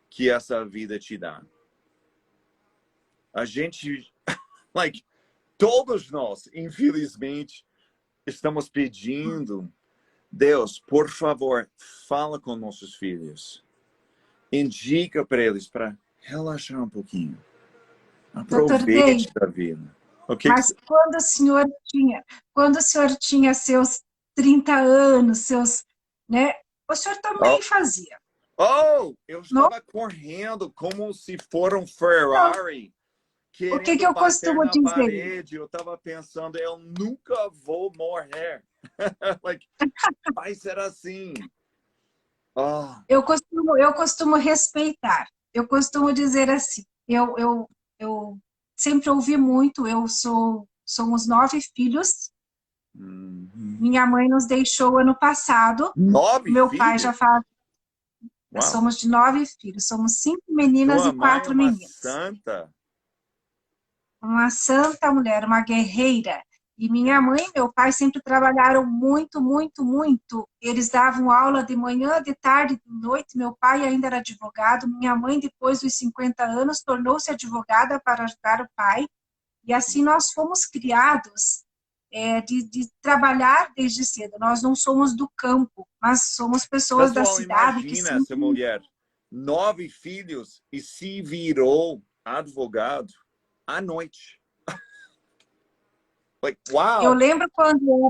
que essa vida te dá. A gente, like, todos nós, infelizmente, estamos pedindo, Deus, por favor, fala com nossos filhos. Indica para eles para relaxar um pouquinho. doutor Aproveite Day, da vida. O que mas quando o senhor tinha seus 30 anos, seus, né? O senhor oh, também fazia, eu não? estava correndo como se for um Então, Ferrari, o que que querendo eu bater costumo na dizer? parede. Eu estava pensando, eu nunca vou morrer. Like, vai ser assim. Oh, Eu costumo respeitar. Eu costumo dizer assim. Eu sempre ouvi muito. Somos 9 filhos. uhum. Minha mãe nos deixou ano passado. 9 Meu pai filhos? já faz. Uau. Somos de 9 filhos. Somos 5 meninas Sua e mãe é quatro uma meninos. santa. Uma santa mulher, uma guerreira. E minha Yeah. mãe e meu pai sempre trabalharam muito, muito, muito. Eles davam aula de manhã, de tarde, de noite. Meu pai ainda era advogado. Minha mãe, depois dos 50 anos, tornou-se advogada para ajudar o pai. E assim nós fomos criados de trabalhar desde cedo. Nós não somos do campo, mas somos pessoas da Pessoal, cidade que imagina essa sempre. mulher. 9 filhos e se virou advogado à noite. Like, Eu wow. lembro quando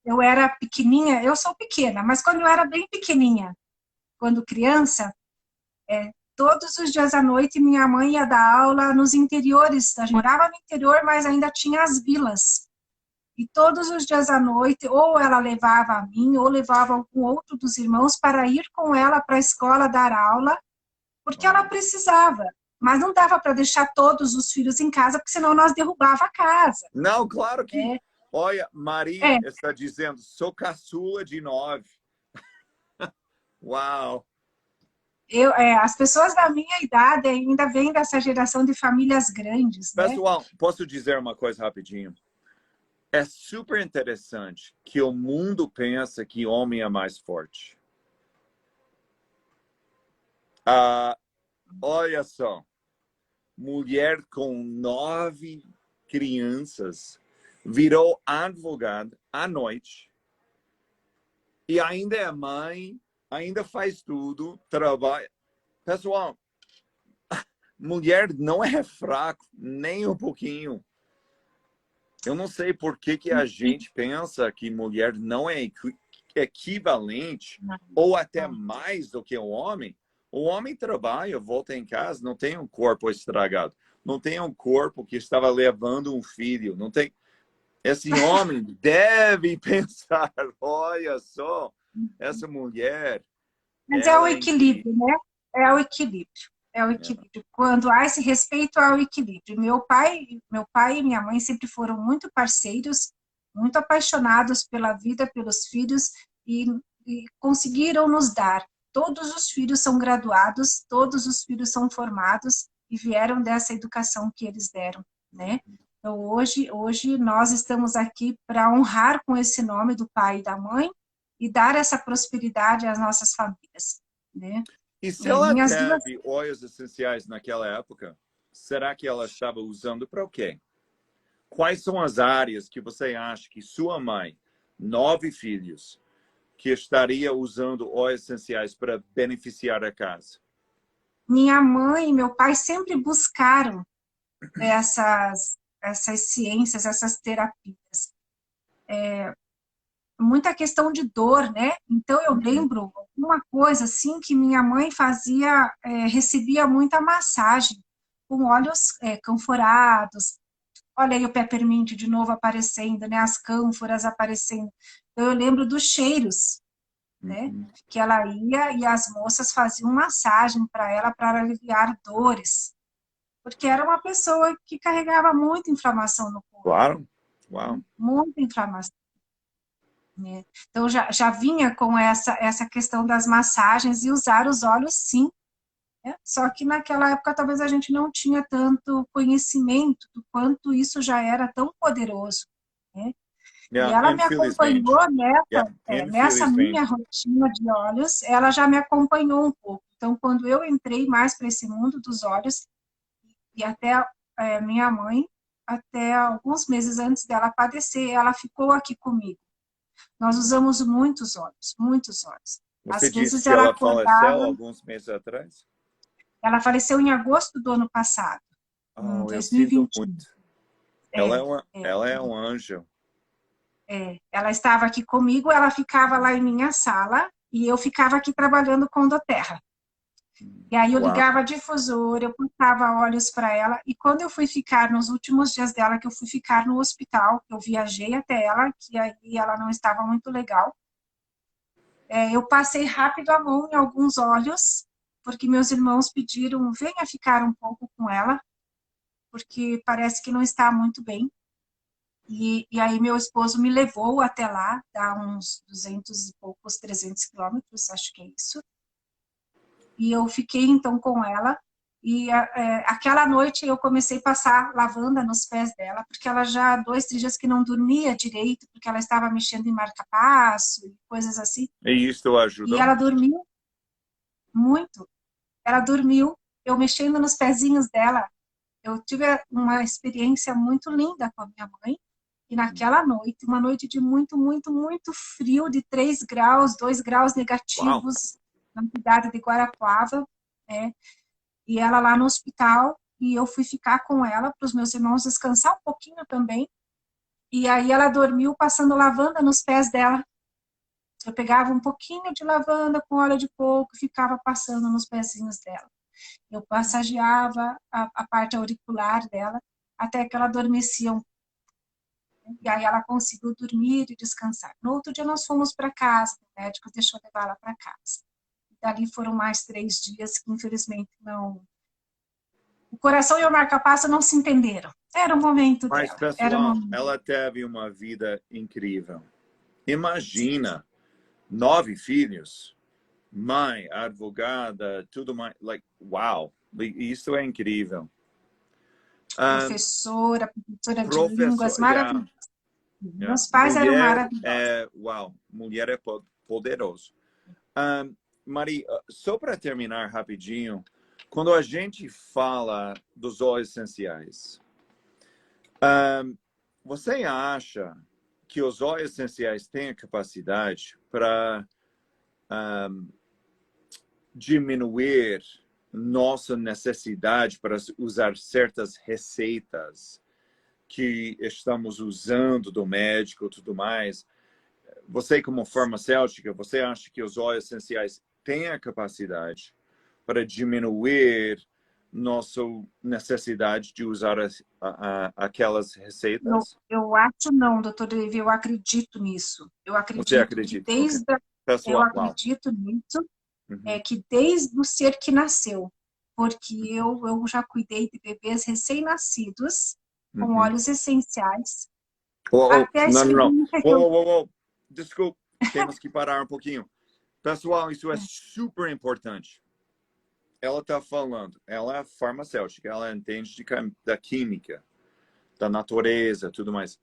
eu era pequenininha, eu sou pequena, mas quando eu era bem pequenininha, quando criança, todos os dias à noite minha mãe ia dar aula nos interiores. A gente morava no interior, mas ainda tinha as vilas. E todos os dias à noite, ou ela levava a mim, ou levava algum outro dos irmãos para ir com ela para a escola dar aula, porque ela precisava. Mas não dava para deixar todos os filhos em casa, porque senão nós derrubava a casa. Não, claro que. É, Olha, Mari é, está dizendo, sou caçula de 9. Uau. as pessoas da minha idade ainda vêm dessa geração de famílias grandes, né? Pessoal, posso dizer uma coisa rapidinho? É super interessante que o mundo pensa que homem é mais forte. Olha só, mulher com 9 crianças virou advogada à noite e ainda é mãe, ainda faz tudo, trabalha. Pessoal, mulher não é fraco, nem um pouquinho. Eu não sei por que a gente pensa que mulher não é equivalente ou até mais do que o homem. O homem trabalha, volta em casa, não tem um corpo estragado, não tem um corpo que estava levando um filho, não tem. Esse homem deve pensar, olha só, essa mulher, Mas é o ela é incrível. equilíbrio, né? É o equilíbrio. É o equilíbrio. Quando há esse respeito ao equilíbrio. Meu pai e minha mãe sempre foram muito parceiros, muito apaixonados pela vida, pelos filhos e conseguiram nos dar. Todos os filhos são graduados, todos os filhos são formados e vieram dessa educação que eles deram, né? Então hoje nós estamos aqui para honrar com esse nome do pai e da mãe e dar essa prosperidade às nossas famílias, né? E se ela Minhas duas, teve óleos essenciais naquela época, será que ela estava usando para o quê? Quais são as áreas que você acha que sua mãe, 9 filhos, que estaria usando óleos essenciais para beneficiar a casa? minha mãe e meu pai sempre buscaram essas ciências, essas terapias. Muita questão de dor, né? Então eu lembro uma coisa assim que minha mãe fazia, recebia muita massagem com óleos canforados. Olha aí o peppermint de novo aparecendo, né? As cânforas aparecendo. Então eu lembro dos cheiros, né? Que ela ia e as moças faziam massagem para aliviar dores, porque era uma pessoa que carregava muita inflamação no corpo, Claro. Uau. muita inflamação, né? Então já vinha com essa questão das massagens e usar os óleos, sim, né? Só que naquela época talvez a gente não tinha tanto conhecimento do quanto isso já era tão poderoso, né? E Yeah, ela me infelizmente. acompanhou Yeah, nessa minha infelizmente. rotina de óleos, ela já me acompanhou um pouco. Então, quando eu entrei mais para esse mundo dos óleos, e até minha mãe, até alguns meses antes dela padecer, ela ficou aqui comigo. Nós usamos muitos óleos, muitos óleos. Você Às disse vezes que ela ela faleceu acordava, alguns meses atrás? ela faleceu em agosto do ano passado, em Oh, eu sinto 2021. muito. É, é, Ela é um anjo. ela estava aqui comigo, ela ficava lá em minha sala e eu ficava aqui trabalhando com doTERRA. E aí eu Uau. ligava a difusora, eu passava óleos para ela, e quando eu fui ficar nos últimos dias dela, que eu fui ficar no hospital, eu viajei até ela, que aí ela não estava muito legal, eu passei rápido a mão em alguns óleos, porque meus irmãos pediram, venha ficar um pouco com ela, porque parece que não está muito bem. E aí meu esposo me levou até lá, dá uns 200 e poucos, 300 quilômetros, acho que é isso. E eu fiquei então com ela. E aquela noite eu comecei a passar lavanda nos pés dela, porque ela já há 2, 3 dias que não dormia direito, porque ela estava mexendo em marca-passo e coisas assim. E isto E ajudou? ela dormiu muito. Ela dormiu, eu mexendo nos pezinhos dela. Eu tive uma experiência muito linda com a minha mãe. E naquela noite, uma noite de muito, muito, muito frio, de 3 graus, 2 graus Uau. negativos, na cidade de Guarapuava, né? E ela lá no hospital, e eu fui ficar com ela para os meus irmãos descansar um pouquinho também. E aí ela dormiu passando lavanda nos pés dela. Eu pegava um pouquinho de lavanda com óleo de coco e ficava passando nos pezinhos dela. Eu massageava a parte auricular dela até que ela adormecia e aí ela conseguiu dormir e descansar. No outro dia nós fomos para casa, o médico deixou levar ela para casa. E dali foram mais 3 dias que infelizmente não... O coração e o marca-passo não se entenderam. Era o momento Mas, dela. Era o pessoal, momento. ela teve uma vida incrível. Imagina, Sim. 9 filhos, mãe, advogada, tudo mais. Like, wow, isso é incrível. Professora de línguas Professor, yeah, maravilhosa. yeah. Meus pais eram maravilhosos. Wow, mulher é poderoso. Mari, só para terminar rapidinho, quando a gente fala dos óleos essenciais, você acha que os óleos essenciais têm a capacidade para diminuir nossa necessidade para usar certas receitas que estamos usando do médico e tudo mais? Você, como farmacêutica, você acha que os óleos essenciais têm a capacidade para diminuir nossa necessidade de usar aquelas receitas? Eu acho não, doutor Levi, eu acredito nisso. Eu Você acredito que acredita? Ok. eu Pessoal, uau. acredito nisso, Uhum, que desde o ser que nasceu, porque eu já cuidei de bebês recém-nascidos com uhum. óleos essenciais, Oh, oh, até a não, não, não. experiência que Oh, eu... oh, oh, oh. Desculpe, temos que parar um pouquinho. Pessoal, isso é super importante. Ela está falando, ela é farmacêutica, ela entende da química, da natureza, tudo mais.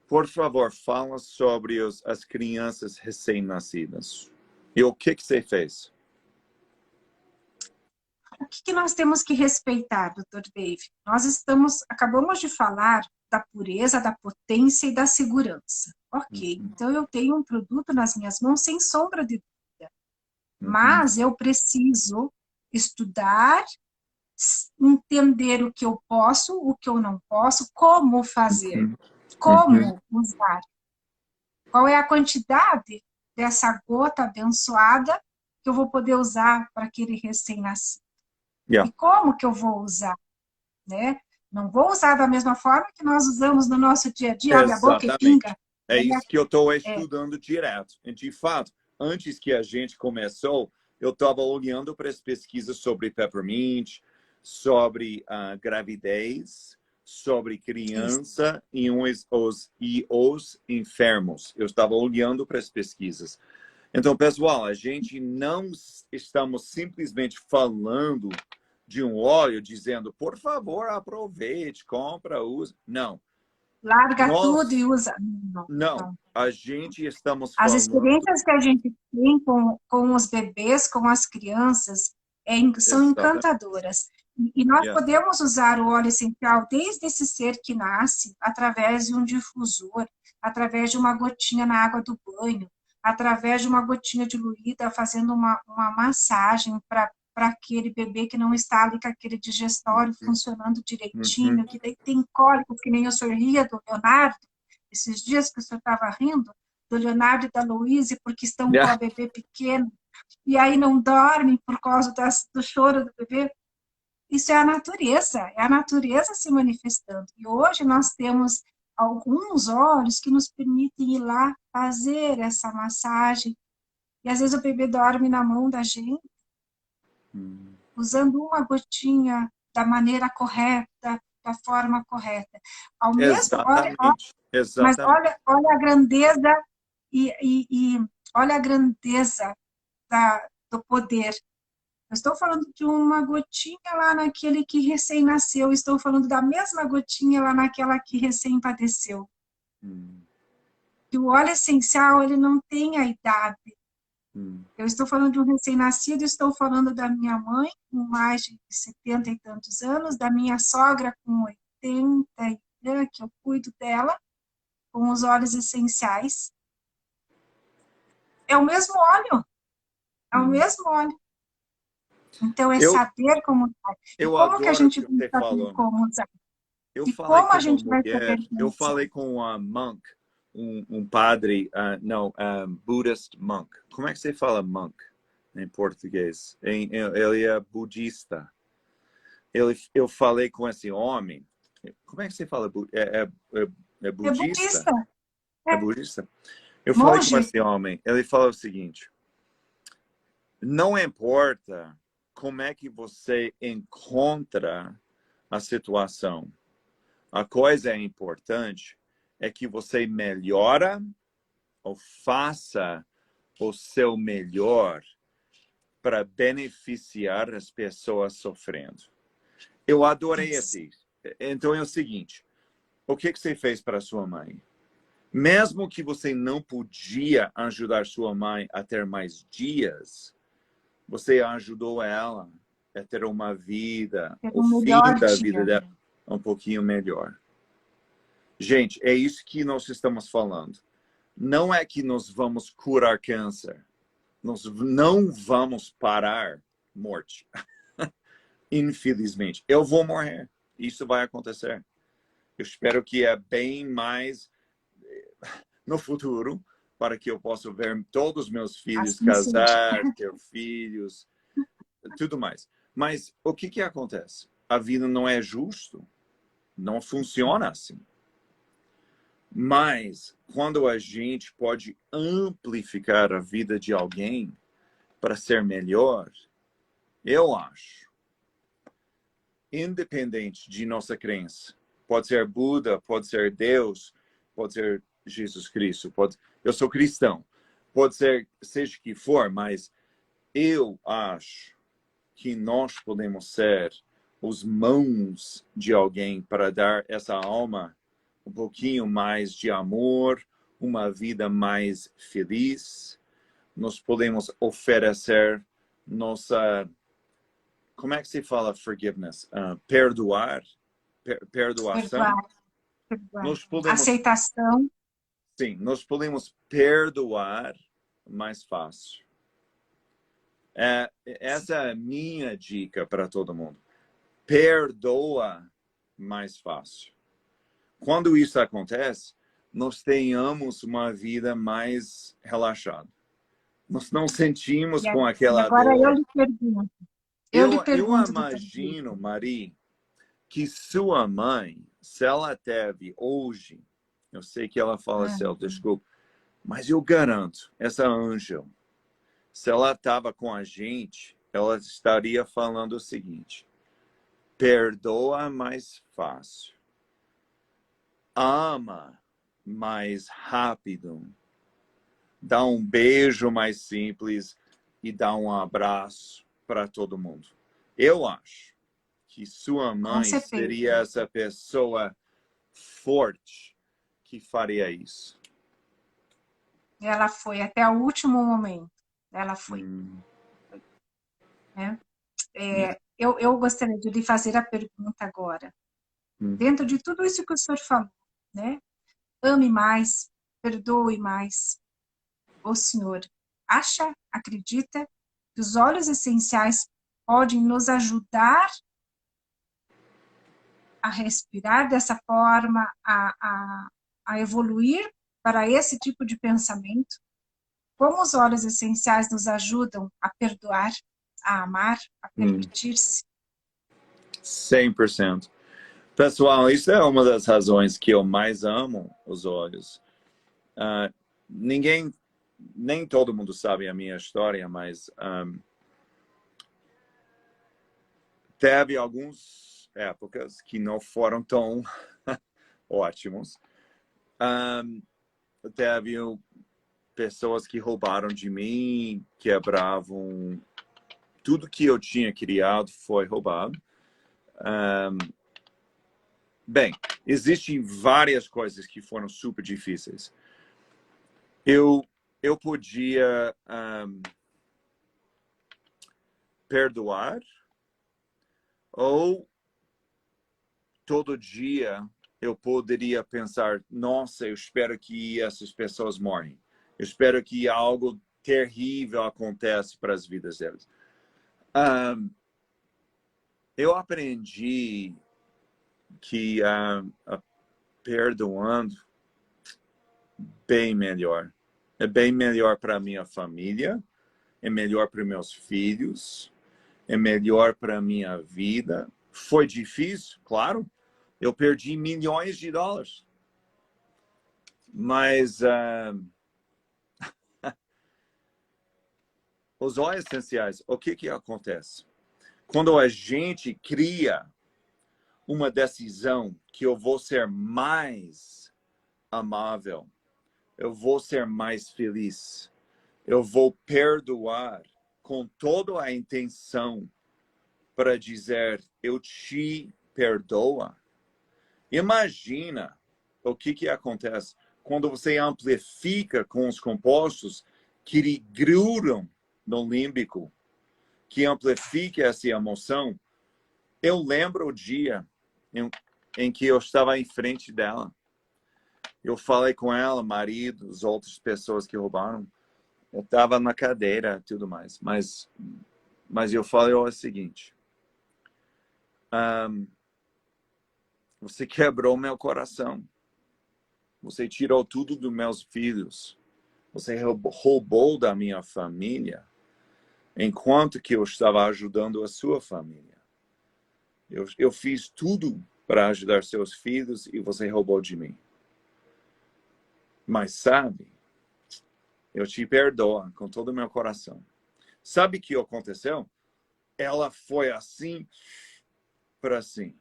Por favor, fala sobre as crianças recém-nascidas. E o que você fez? O que nós temos que respeitar, doutor Dave? Acabamos de falar da pureza, da potência e da segurança. Ok, Uhum, então eu tenho um produto nas minhas mãos sem sombra de dúvida, uhum, mas eu preciso estudar, entender o que eu posso, o que eu não posso, como fazer, uhum, uhum. como usar, qual é a quantidade dessa gota abençoada que eu vou poder usar para aquele recém-nascido. Yeah, E como que eu vou usar, né? Não vou usar da mesma forma que nós usamos no nosso dia a dia, abre a boca e pinga. exatamente. É Né? isso que eu estou É, estudando direto. E, de fato, antes que a gente começou, eu estava olhando para as pesquisas sobre peppermint, sobre gravidez, sobre isso. criança e os enfermos. Eu estava olhando para as pesquisas. Então, pessoal, a gente não estamos simplesmente falando de um óleo dizendo, por favor, aproveite, compra, usa. Não. Larga tudo e Nós, usa. Não, não. não. A gente estamos As falando. experiências que a gente tem com os bebês, com as crianças, são Exatamente. encantadoras. E nós Yeah. podemos usar o óleo essencial desde esse ser que nasce, através de um difusor, através de uma gotinha na água do banho, através de uma gotinha diluída, fazendo uma massagem para aquele bebê que não está ali com aquele digestório funcionando Uhum. direitinho, que daí tem cólico, que nem eu sorria do Leonardo, esses dias que o senhor estava rindo, do Leonardo e da Louise, porque estão com a Yeah. bebê pequena, e aí não dormem por causa do choro do bebê. Isso é a natureza se manifestando. E hoje nós temos alguns olhos que nos permitem ir lá fazer essa massagem. E às vezes o bebê dorme na mão da gente, usando uma gotinha da maneira correta, da forma correta. Ao mesmo, Exatamente. mas Exatamente. olha a grandeza e olha a grandeza do poder. Eu estou falando de uma gotinha lá naquele que recém-nasceu, estou falando da mesma gotinha lá naquela que recém-padeceu. Que o óleo essencial, ele não tem a idade. Eu estou falando de um recém-nascido, estou falando da minha mãe, com mais de 70 e tantos anos, da minha sogra, com 80, que eu cuido dela, com os óleos essenciais. É o mesmo óleo, é o mesmo óleo. Então, é Eu, saber como usar. E eu como que a adoro o gente que vai você saber falou. como usar? eu E falei como com a uma gente vai mulher, saber eu disso? falei com um monk, um padre, não, Buddhist monk. Como é que você fala monk em português? Ele é budista. Eu falei com esse homem. Como é que você fala? É É budista? budista, É é budista? Eu falei com monge. esse homem. Ele falou o seguinte: não importa como é que você encontra a situação. A coisa importante é que você melhora ou faça o seu melhor para beneficiar as pessoas sofrendo. Eu adorei Isso. esse. Então é o seguinte, o que você fez para sua mãe? Mesmo que você não podia ajudar sua mãe a ter mais dias, você ajudou ela a ter uma vida, Ter o um fim melhor da vida dia. dela, um pouquinho melhor. Gente, é isso que nós estamos falando. Não é que nós vamos curar câncer. Nós não vamos parar morte. Infelizmente. Eu vou morrer. Isso vai acontecer. Eu espero que é bem mais no futuro, para que eu possa ver todos os meus filhos Assim seja. casar, ter filhos, tudo mais. Mas o que acontece? A vida não é justo. Não funciona assim. Mas quando a gente pode amplificar a vida de alguém para ser melhor, eu acho, independente de nossa crença, pode ser Buda, pode ser Deus, pode ser Jesus Cristo, eu sou cristão, pode ser seja o que for, mas eu acho que nós podemos ser os mãos de alguém para dar essa alma um pouquinho mais de amor, uma vida mais feliz. Nós podemos oferecer nossa... Como é que se fala forgiveness? Perdoar? Perdoação? Perdoar, perdoar. Nós podemos... Aceitação. Sim, nós podemos perdoar mais fácil. Essa é a minha dica para todo mundo. Perdoa mais fácil. Quando isso acontece, nós tenhamos uma vida mais relaxada. Nós não sentimos com E aquela agora dor. eu lhe Eu pergunto, doutor imagino, Vitor. Mari, que sua mãe, se ela teve hoje, eu sei que ela faleceu, desculpa, mas eu garanto, essa Ângela, se ela estava com a gente, ela estaria falando o seguinte: perdoa mais fácil, ama mais rápido, dá um beijo mais simples e dá um abraço para todo mundo. Eu acho que sua Com mãe certeza. seria essa pessoa forte que faria isso. Ela foi até o último momento. Ela foi. Hum, Né? yeah. Eu gostaria de lhe fazer a pergunta agora. Hum. Dentro de tudo isso que o senhor falou, né? Ame mais, perdoe mais. O senhor acha, acredita que os óleos essenciais podem nos ajudar a respirar dessa forma, a evoluir para esse tipo de pensamento? Como os óleos essenciais nos ajudam a perdoar, a amar, a Hum. permitir-se? 100%. Pessoal, isso é uma das razões que eu mais amo os olhos. Ninguém, nem todo mundo sabe a minha história, mas teve algumas épocas que não foram tão ótimos. Teve pessoas que roubaram de mim, quebravam tudo que eu tinha criado foi roubado. Bem, existem várias coisas que foram super difíceis. Eu podia perdoar ou todo dia eu poderia pensar, nossa, eu espero que essas pessoas morrem. Eu espero que algo terrível aconteça para as vidas delas. Eu aprendi que perdoando bem melhor. É bem melhor para minha família, é melhor para meus filhos, é melhor para minha vida. Foi difícil, claro. Eu perdi milhões de dólares. Mas os óleos essenciais, o que acontece? Quando a gente cria uma decisão que eu vou ser mais amável, eu vou ser mais feliz, eu vou perdoar com toda a intenção para dizer eu te perdoo. Imagina o que acontece quando você amplifica com os compostos que grudam no límbico, que amplifica essa emoção. Eu lembro o dia em que eu estava em frente dela. Eu falei com ela, marido, as outras pessoas que roubaram. Eu estava na cadeira e tudo mais. Mas eu falei o seguinte. Você quebrou meu coração. Você tirou tudo dos meus filhos. Você roubou da minha família. Enquanto que eu estava ajudando a sua família. Eu fiz tudo para ajudar seus filhos e você roubou de mim. Mas sabe, eu te perdoo com todo o meu coração. Sabe o que aconteceu? Ela foi assim para assim.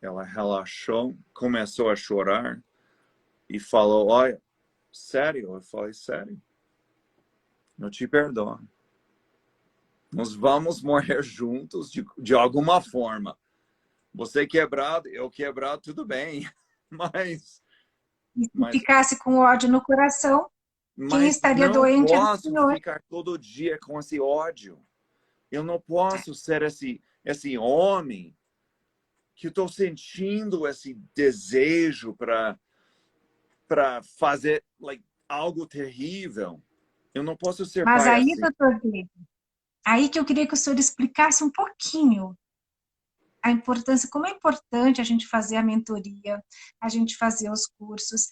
Ela relaxou, começou a chorar e falou, olha, sério? Eu falei, sério? Eu te perdoo. Nós vamos morrer juntos de alguma forma. Você quebrado, eu quebrado, tudo bem. Mas E se ficasse com ódio no coração, quem estaria não doente era o posso Senhor. ficar todo dia com esse ódio. Eu não posso ser esse homem que estou sentindo esse desejo para fazer algo terrível. Eu não posso ser Mas pai aí, assim. doutor David, aí que eu queria que o senhor explicasse um pouquinho a importância, como é importante a gente fazer a mentoria, a gente fazer os cursos,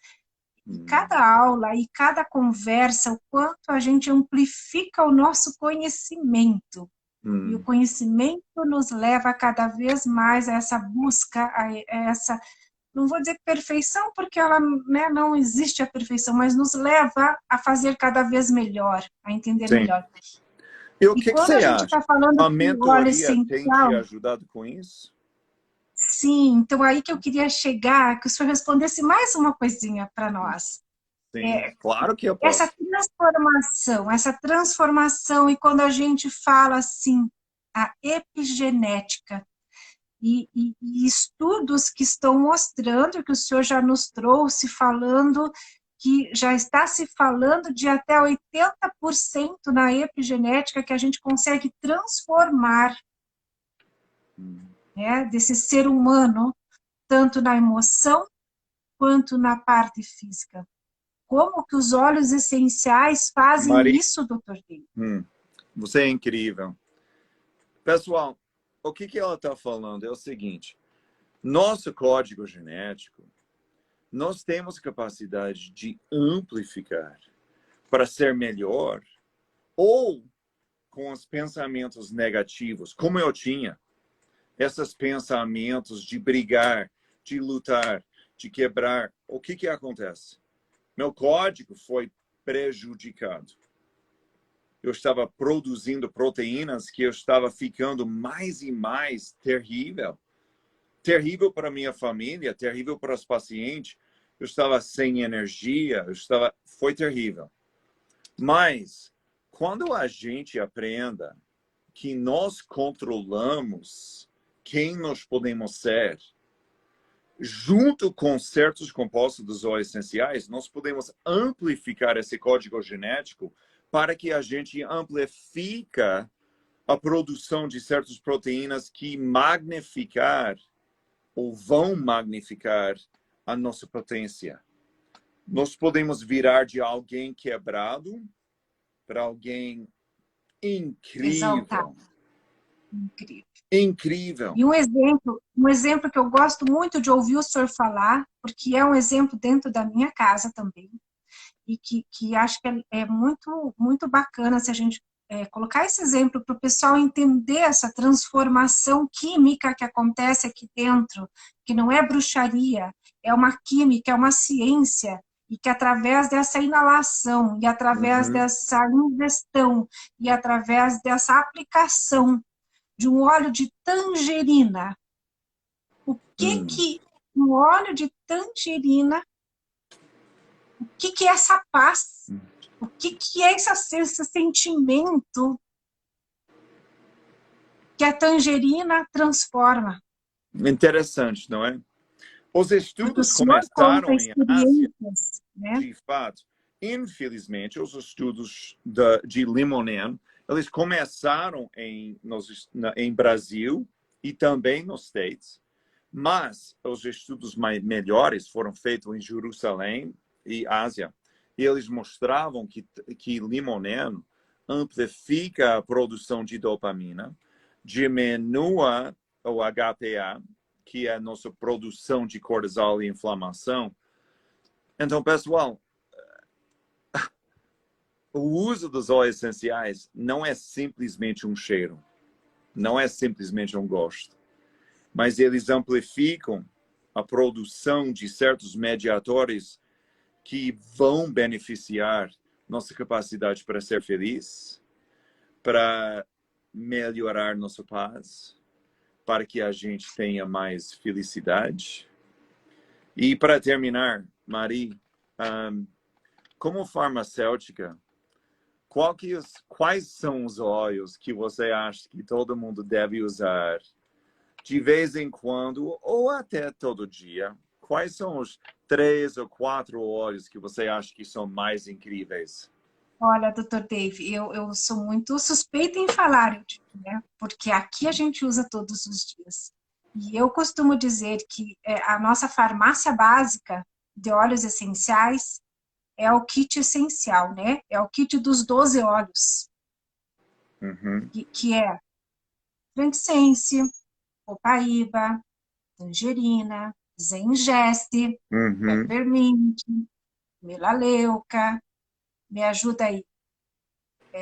e cada aula e cada conversa, o quanto a gente amplifica o nosso conhecimento. E o conhecimento nos leva cada vez mais a essa busca, a essa, não vou dizer perfeição, porque ela, né, não existe a perfeição, mas nos leva a fazer cada vez melhor, a entender Sim. melhor. E o E que quando você a gente acha? está falando A de óleo mentoria tem te essencial, ajudado com isso? sim, então aí que eu queria chegar, que o senhor respondesse mais uma coisinha para nós. Sim, claro que eu Essa posso. transformação, e quando a gente fala assim, a epigenética, e estudos que estão mostrando, que o senhor já nos trouxe, falando que já está se falando de até 80% na epigenética que a gente consegue transformar, né, desse ser humano, tanto na emoção quanto na parte física. Como que os óleos essenciais fazem Maria, isso, doutor Dei? você é incrível. Pessoal, o que ela está falando é o seguinte. Nosso código genético, nós temos capacidade de amplificar para ser melhor ou com os pensamentos negativos, como eu tinha, esses pensamentos de brigar, de lutar, de quebrar, o que acontece? Meu código foi prejudicado. Eu estava produzindo proteínas que eu estava ficando mais e mais terrível. Terrível para minha família, terrível para os pacientes. Eu estava sem energia, foi terrível. Mas quando a gente aprenda que nós controlamos quem nós podemos ser, junto com certos compostos dos óleos essenciais, nós podemos amplificar esse código genético para que a gente amplifica a produção de certas proteínas que magnificar ou vão magnificar a nossa potência. Nós podemos virar de alguém quebrado para alguém incrível. Exaltar. Incrível. Incrível. E um exemplo que eu gosto muito de ouvir o senhor falar, porque é um exemplo dentro da minha casa também, e que acho que é muito, muito bacana se a gente colocar esse exemplo para o pessoal entender essa transformação química que acontece aqui dentro, que não é bruxaria, é uma química, é uma ciência, e que através dessa inalação, e através Uhum. dessa ingestão, e através dessa aplicação de um óleo de tangerina, o que Hum. que um óleo de tangerina, o que que é essa paz? O que que é esse sentimento que a tangerina transforma? Interessante, não é? Os Porque o estudos senhor conta começaram em Ásia, experiências, né? de fato. Infelizmente, os estudos de Limonen, eles começaram em Brasil e também nos States, mas os estudos melhores foram feitos em Jerusalém e Ásia. E eles mostravam que Limonen amplifica a produção de dopamina, diminua o HPA, que é a nossa produção de cortisol e inflamação. Então, pessoal, o uso dos óleos essenciais não é simplesmente um cheiro, não é simplesmente um gosto, mas eles amplificam a produção de certos mediadores que vão beneficiar nossa capacidade para ser feliz, para melhorar nossa paz, para que a gente tenha mais felicidade. E para terminar, Mari, como farmacêutica, quais são os óleos que você acha que todo mundo deve usar de vez em quando ou até todo dia? Quais são os 3 ou 4 óleos que você acha que são mais incríveis? Olha, doutor Dave, eu sou muito suspeita em falar, né? Porque aqui a gente usa todos os dias. E eu costumo dizer que a nossa farmácia básica de óleos essenciais é o kit essencial, né? É o kit dos 12 óleos, Uhum. que é frankincense, copaíba, tangerina, zengeste, Uhum. peppermint, melaleuca, me ajuda aí.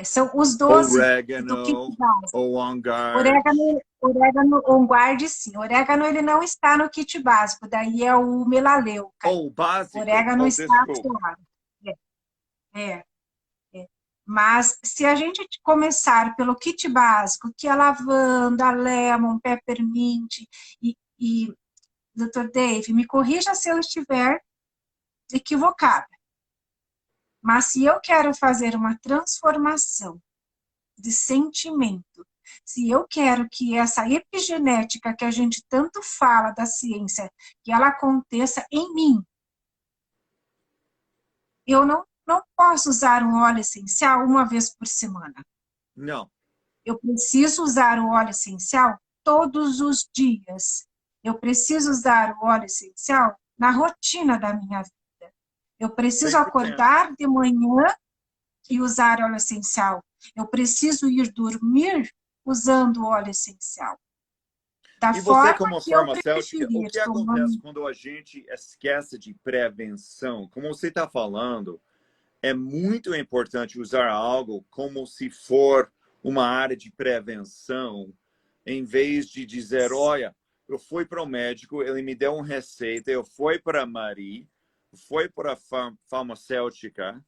São os 12 do kit Orégano, básico. ou on guard, Orégano on guard, sim. Orégano ele não está no kit básico, daí é o melaleuca. ou básico, Orégano ou está desculpa. fora. É, é. Mas se a gente começar pelo kit básico, que é lavanda, lemon, peppermint e Dr. Dave, me corrija se eu estiver equivocada. Mas se eu quero fazer uma transformação de sentimento, se eu quero que essa epigenética que a gente tanto fala da ciência, que ela aconteça em mim, eu não posso usar um óleo essencial uma vez por semana. Não. Eu preciso usar o óleo essencial todos os dias. Eu preciso usar o óleo essencial na rotina da minha vida. Eu preciso 100%. acordar de manhã e usar óleo essencial. Eu preciso ir dormir usando óleo essencial. Da E você, forma como que eu farmacêutica, o preferir, que acontece tomando. quando a gente esquece de prevenção? Como você está falando, é muito importante usar algo como se for uma área de prevenção, em vez de dizer, olha, eu fui para o médico, ele me deu uma receita, eu fui para a Marie, fui para a farmacêutica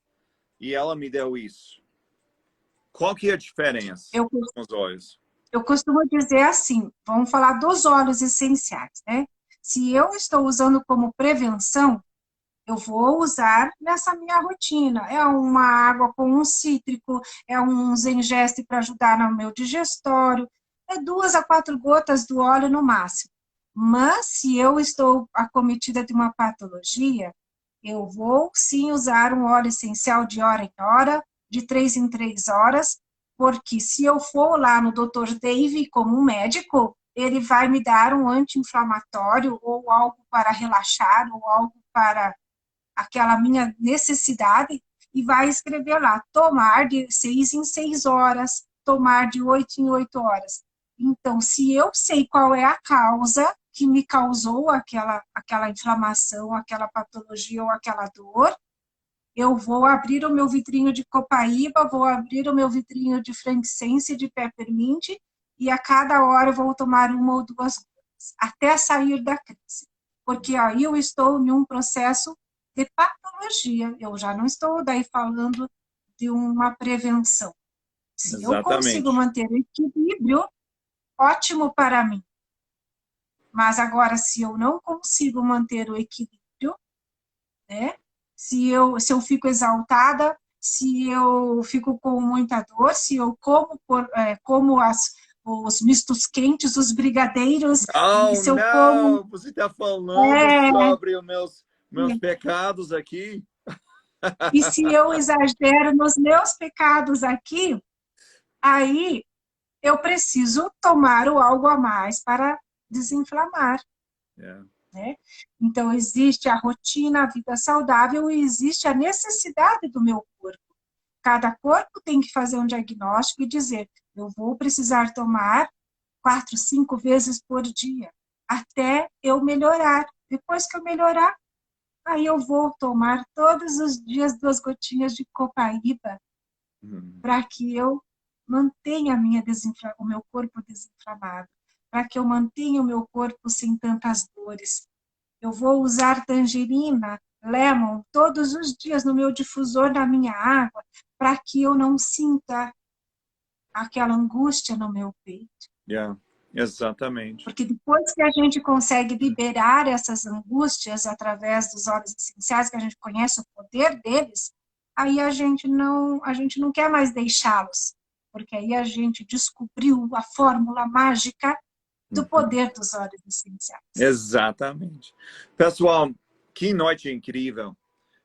e ela me deu isso. Qual que é a diferença Eu, com os olhos? eu costumo dizer assim, vamos falar dos óleos essenciais, né? Se eu estou usando como prevenção, eu vou usar nessa minha rotina. É uma água com um cítrico, é um zengeste para ajudar no meu digestório, é 2 a 4 gotas do óleo no máximo. Mas se eu estou acometida de uma patologia, eu vou sim usar um óleo essencial de hora em hora, de 3 em 3 horas, porque se eu for lá no Dr. Dave como um médico, ele vai me dar um anti-inflamatório ou algo para relaxar ou algo para aquela minha necessidade e vai escrever lá, tomar de 6 em 6 horas, tomar de 8 em 8 horas. Então, se eu sei qual é a causa que me causou aquela inflamação, aquela patologia ou aquela dor, eu vou abrir o meu vidrinho de copaíba, vou abrir o meu vidrinho de frankincense, de peppermint, e a cada hora eu vou tomar uma ou duas gotas, até sair da crise. Porque aí eu estou em um processo de patologia, eu já não estou daí falando de uma prevenção. Se eu consigo Exatamente. manter o equilíbrio, ótimo para mim. Mas agora, se eu não consigo manter o equilíbrio, né? Se eu fico exaltada, se eu fico com muita dor, se eu como os mistos quentes, os brigadeiros, e Oh, se eu como... não! Você está falando É, sobre os meus pecados aqui? e se eu exagero nos meus pecados aqui, aí eu preciso tomar o algo a mais para desinflamar. Yeah. Né? Então, existe a rotina, a vida saudável e existe a necessidade do meu corpo. Cada corpo tem que fazer um diagnóstico e dizer, eu vou precisar tomar 4, 5 vezes por dia, até eu melhorar. Depois que eu melhorar, aí eu vou tomar todos os dias 2 gotinhas de copaíba, para que eu mantenha o meu corpo desinflamado, para que eu mantenha o meu corpo sem tantas dores. Eu vou usar tangerina, lemon, todos os dias no meu difusor da minha água, para que eu não sinta aquela angústia no meu peito. Yeah. Exatamente. Porque depois que a gente consegue liberar essas angústias através dos óleos essenciais, que a gente conhece o poder deles, aí a gente não quer mais deixá-los, porque aí a gente descobriu a fórmula mágica do poder dos óleos essenciais. Exatamente. Pessoal, que noite incrível.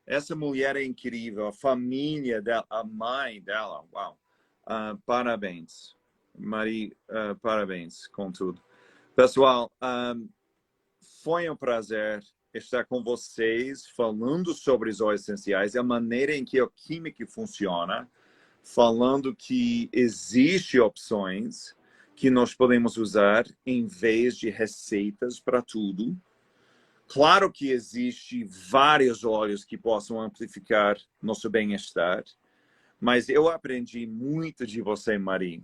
Essa mulher é incrível. A família dela, a mãe dela, uau. Parabéns. Mari, parabéns com tudo. Pessoal, foi um prazer estar com vocês falando sobre os óleos essenciais, a maneira em que a química funciona, falando que existem opções que nós podemos usar em vez de receitas para tudo. Claro que existe vários óleos que possam amplificar nosso bem-estar, mas eu aprendi muito de você, Mari.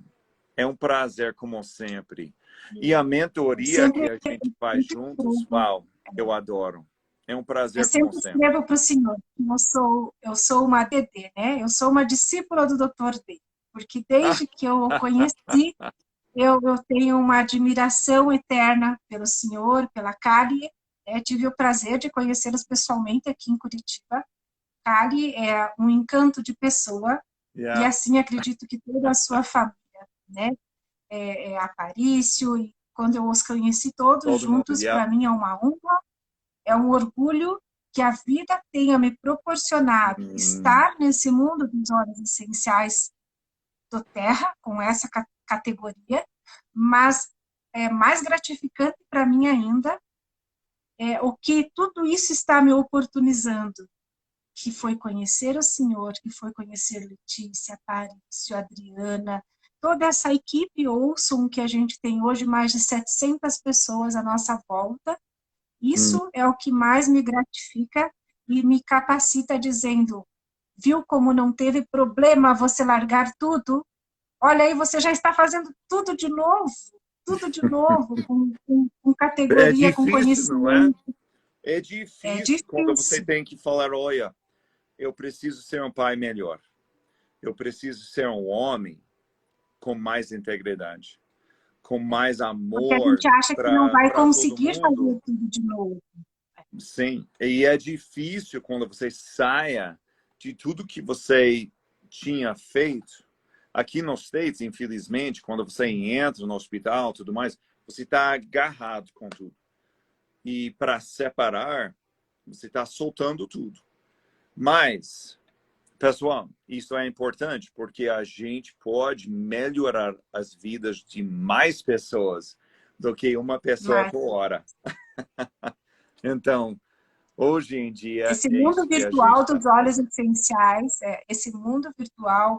É um prazer, como sempre. E a mentoria que Sempre, a gente faz juntos, uau, eu adoro. É um eu prazer, como sempre sempre. escrevo para o senhor que eu sou uma DD, né? Eu sou uma discípula do Dr. D, porque desde que eu o conheci, eu tenho uma admiração eterna pelo senhor, pela Kali. Tive o prazer de conhecê-los pessoalmente aqui em Curitiba. Kali é um encanto de pessoa, e Yeah. assim acredito que toda a sua família, né? Aparício, e quando eu os conheci todos Todo mundo, juntos, yeah. para mim é uma honra, é um orgulho que a vida tenha me proporcionado estar nesse mundo dos óleos essenciais do Terra, com essa categoria, mas é mais gratificante para mim ainda o que tudo isso está me oportunizando, que foi conhecer o senhor, que foi conhecer Letícia, Parício, Adriana, toda essa equipe Olson, que a gente tem hoje mais de 700 pessoas à nossa volta. Isso é o que mais me gratifica e me capacita dizendo, viu como não teve problema você largar tudo? Olha aí, você já está fazendo tudo de novo, com É categoria, com difícil, não é? conhecimento. É É difícil quando você difícil. tem que falar, olha, eu preciso ser um pai melhor. Eu preciso ser um homem com mais integridade, com mais Porque a amor gente acha que não vai para todo conseguir mundo. fazer tudo de novo. Sim, e é difícil quando você saia de tudo que você tinha feito. Aqui nos States, infelizmente, quando você entra no hospital, tudo mais, você está agarrado com tudo. E para separar, você está soltando tudo. Mas, pessoal, isso é importante porque a gente pode melhorar as vidas de mais pessoas do que uma pessoa Mas por hora. Então, hoje em dia, esse é mundo isso que a gente virtual está dos óleos fazendo. essenciais, esse mundo virtual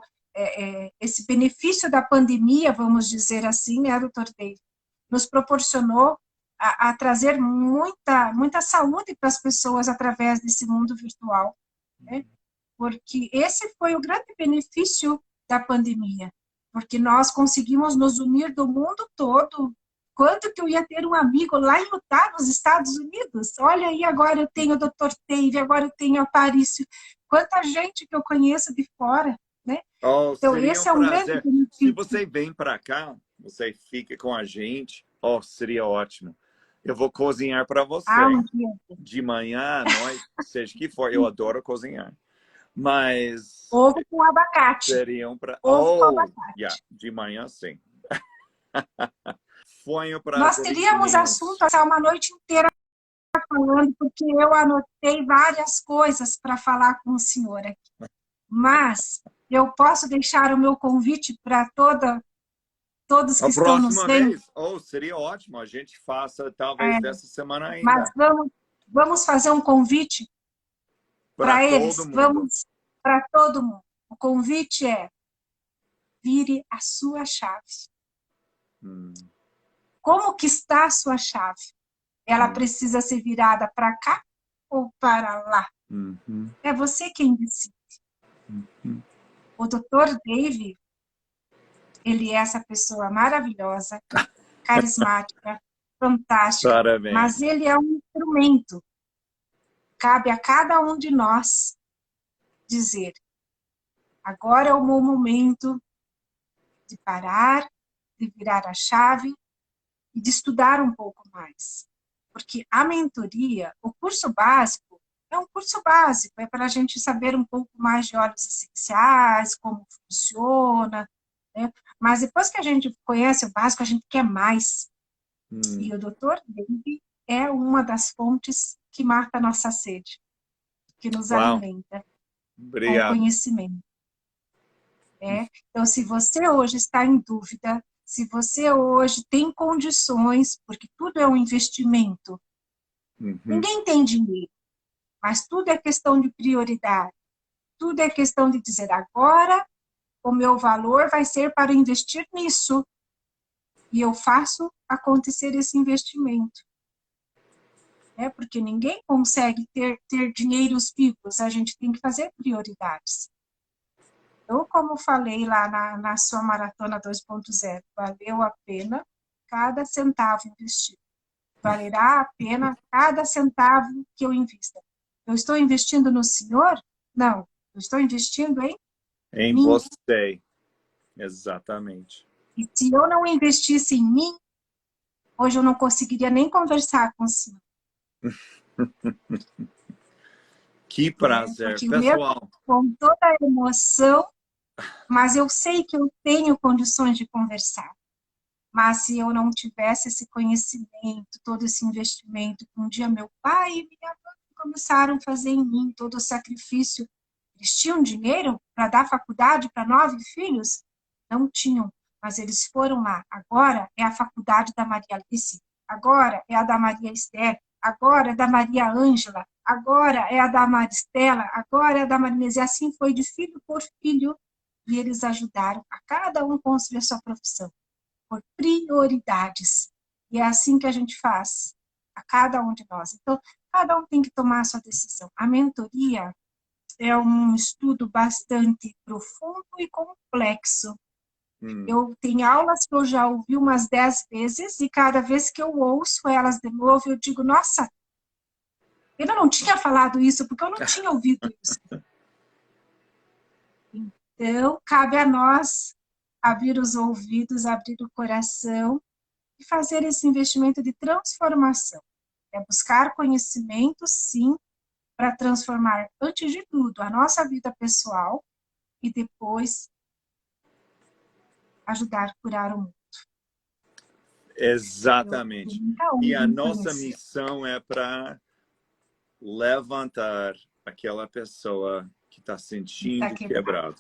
esse benefício da pandemia, vamos dizer assim, né, doutor David, nos proporcionou a trazer muita saúde para as pessoas através desse mundo virtual, né? Porque esse foi o grande benefício da pandemia, porque nós conseguimos nos unir do mundo todo. Quanto que eu ia ter um amigo lá em Utah, nos Estados Unidos? Olha aí, agora eu tenho o Dr. Dave, agora eu tenho a Aparício. Quanta gente que eu conheço de fora, né? Oh, Então, seria um esse é um grande prazer. Se benefício. você vem para cá, você fica com a gente. Oh, seria ótimo. Eu vou cozinhar para você. De manhã, à noite, seja que for. Eu adoro cozinhar. Mas Ovo com abacate. seriam para... Ovo com Oh, abacate. yeah, de manhã, sim. Foi um Nós prazer teríamos assunto imenso. passar uma noite inteira falando, porque eu anotei várias coisas para falar com o senhor aqui. Mas eu posso deixar o meu convite para todos que A estão nos próxima vendo? vez, oh, seria ótimo. A gente faça talvez dessa semana Mas ainda. vamos fazer um convite Para para todo eles. mundo. Vamos para todo mundo. O convite é: vire a sua chave. Como que está a sua chave? Ela precisa ser virada para cá ou para lá? É você quem decide. O Dr. Dave, ele é essa pessoa maravilhosa, carismática, fantástica, Parabéns. mas ele é um instrumento. Cabe a cada um de nós dizer: agora é o meu momento de parar, de virar a chave e de estudar um pouco mais. Porque a mentoria, o curso básico, é um curso básico, é para a gente saber um pouco mais de óleos essenciais, como funciona, né? Mas depois que a gente conhece o básico, a gente quer mais. E o Dr. Dave é uma das fontes que mata a nossa sede, que nos Uau. alimenta com o Obrigado. conhecimento. Então, se você hoje está em dúvida, se você hoje tem condições, porque tudo é um investimento, ninguém tem dinheiro, mas tudo é questão de prioridade, tudo é questão de dizer: agora o meu valor vai ser para investir nisso, e eu faço acontecer esse investimento. Porque ninguém consegue ter dinheiros vivos, a gente tem que fazer prioridades. Eu, como falei lá na sua Maratona 2.0, valeu a pena cada centavo investido. Valerá a pena cada centavo que eu invista. Eu estou investindo no senhor? Não. Eu estou investindo Em mim. você. Exatamente. E se eu não investisse em mim, hoje eu não conseguiria nem conversar com o senhor. Que prazer. Porque Pessoal, mesmo com toda a emoção, mas eu sei que eu tenho condições de conversar. Mas se eu não tivesse esse conhecimento, todo esse investimento, um dia meu pai e minha mãe começaram a fazer em mim todo o sacrifício. Eles tinham dinheiro para dar faculdade para 9 filhos? Não tinham, mas eles foram lá. Agora é a faculdade da Maria Alice, agora é a da Maria Esther, agora é da Maria Ângela, agora é a da Maristela, agora é a da Marinese. E assim foi de filho por filho, e eles ajudaram a cada um construir a sua profissão por prioridades. E é assim que a gente faz, a cada um de nós. Então, cada um tem que tomar a sua decisão. A mentoria é um estudo bastante profundo e complexo. Eu tenho aulas que eu já ouvi umas 10 vezes, e cada vez que eu ouço elas de novo, eu digo: nossa, eu não tinha falado isso, porque eu não tinha ouvido isso. Então, cabe a nós abrir os ouvidos, abrir o coração e fazer esse investimento de transformação. É buscar conhecimento, sim, para transformar, antes de tudo, a nossa vida pessoal e depois ajudar a curar o mundo. exatamente. E a nossa Conhecer. missão é para levantar aquela pessoa que está sentindo quebrado.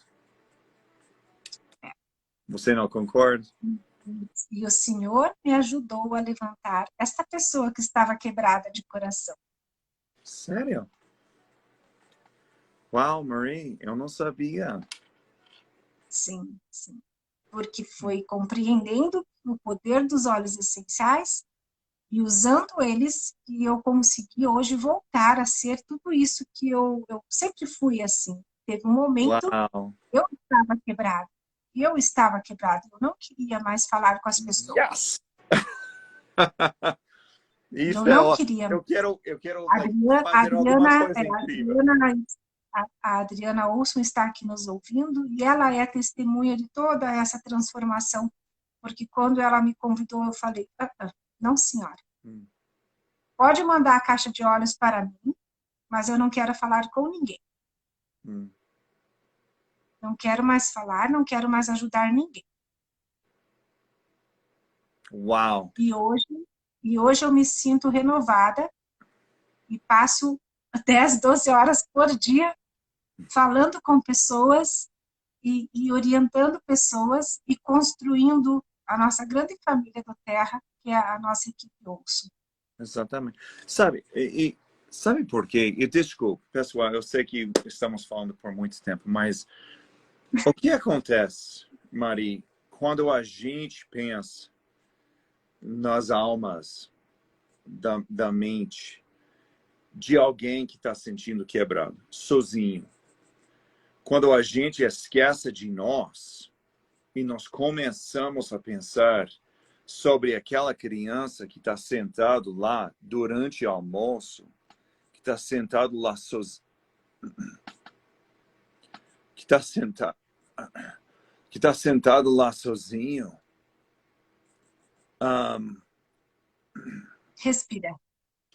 Você não concorda? E o Senhor me ajudou a levantar essa pessoa que estava quebrada de coração. Sério? Uau, Marie, eu não sabia. sim, sim. Porque foi compreendendo o poder dos óleos essenciais e usando eles que eu consegui hoje voltar a ser tudo isso que eu sempre fui assim. Teve um momento, Uau! eu estava quebrada. Eu estava quebrada. Eu não queria mais falar com as pessoas. Yes! Eu Isso é não ó. queria. Eu quero A like, Adriana, a fazer alguma Adriana, coisa incrível. a Adriana Olson está aqui nos ouvindo e ela é testemunha de toda essa transformação, porque quando ela me convidou, eu falei, não, senhora, Hum, pode mandar a caixa de óleos para mim, mas eu não quero falar com ninguém. hum. Não quero mais falar, não quero mais ajudar ninguém. Uau! E hoje eu me sinto renovada e passo 10, 12 horas por dia falando com pessoas e orientando pessoas e construindo a nossa grande família da Terra, que é a nossa equipe Olson. Exatamente. Sabe, sabe por quê? E desculpe, pessoal, eu sei que estamos falando por muito tempo, mas o que acontece, Mari, quando a gente pensa nas almas da mente de alguém que está sentindo quebrado, sozinho? Quando a gente esquece de nós e nós começamos a pensar sobre aquela criança que está sentado lá durante o almoço, que está sentado lá sozinho, que está sentado, que está sentado lá sozinho. Um, Respira,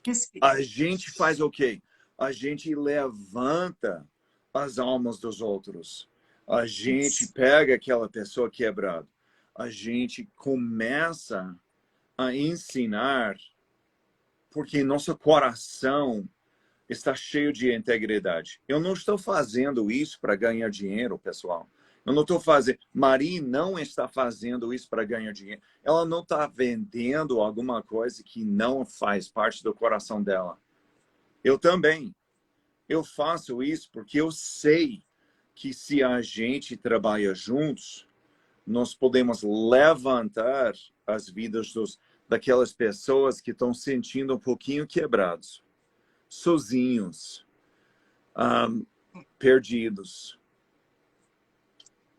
respira. a gente faz o quê? A gente levanta as almas dos outros. A gente Isso. pega aquela pessoa quebrada. A gente começa a ensinar, porque nosso coração está cheio de integridade. Eu não estou fazendo isso para ganhar dinheiro, pessoal. Eu não estou fazendo. Marie não está fazendo isso para ganhar dinheiro. Ela não está vendendo alguma coisa que não faz parte do coração dela. Eu também. Eu faço isso porque eu sei que se a gente trabalha juntos, nós podemos levantar as vidas daquelas pessoas que estão sentindo um pouquinho quebrados, sozinhos, perdidos.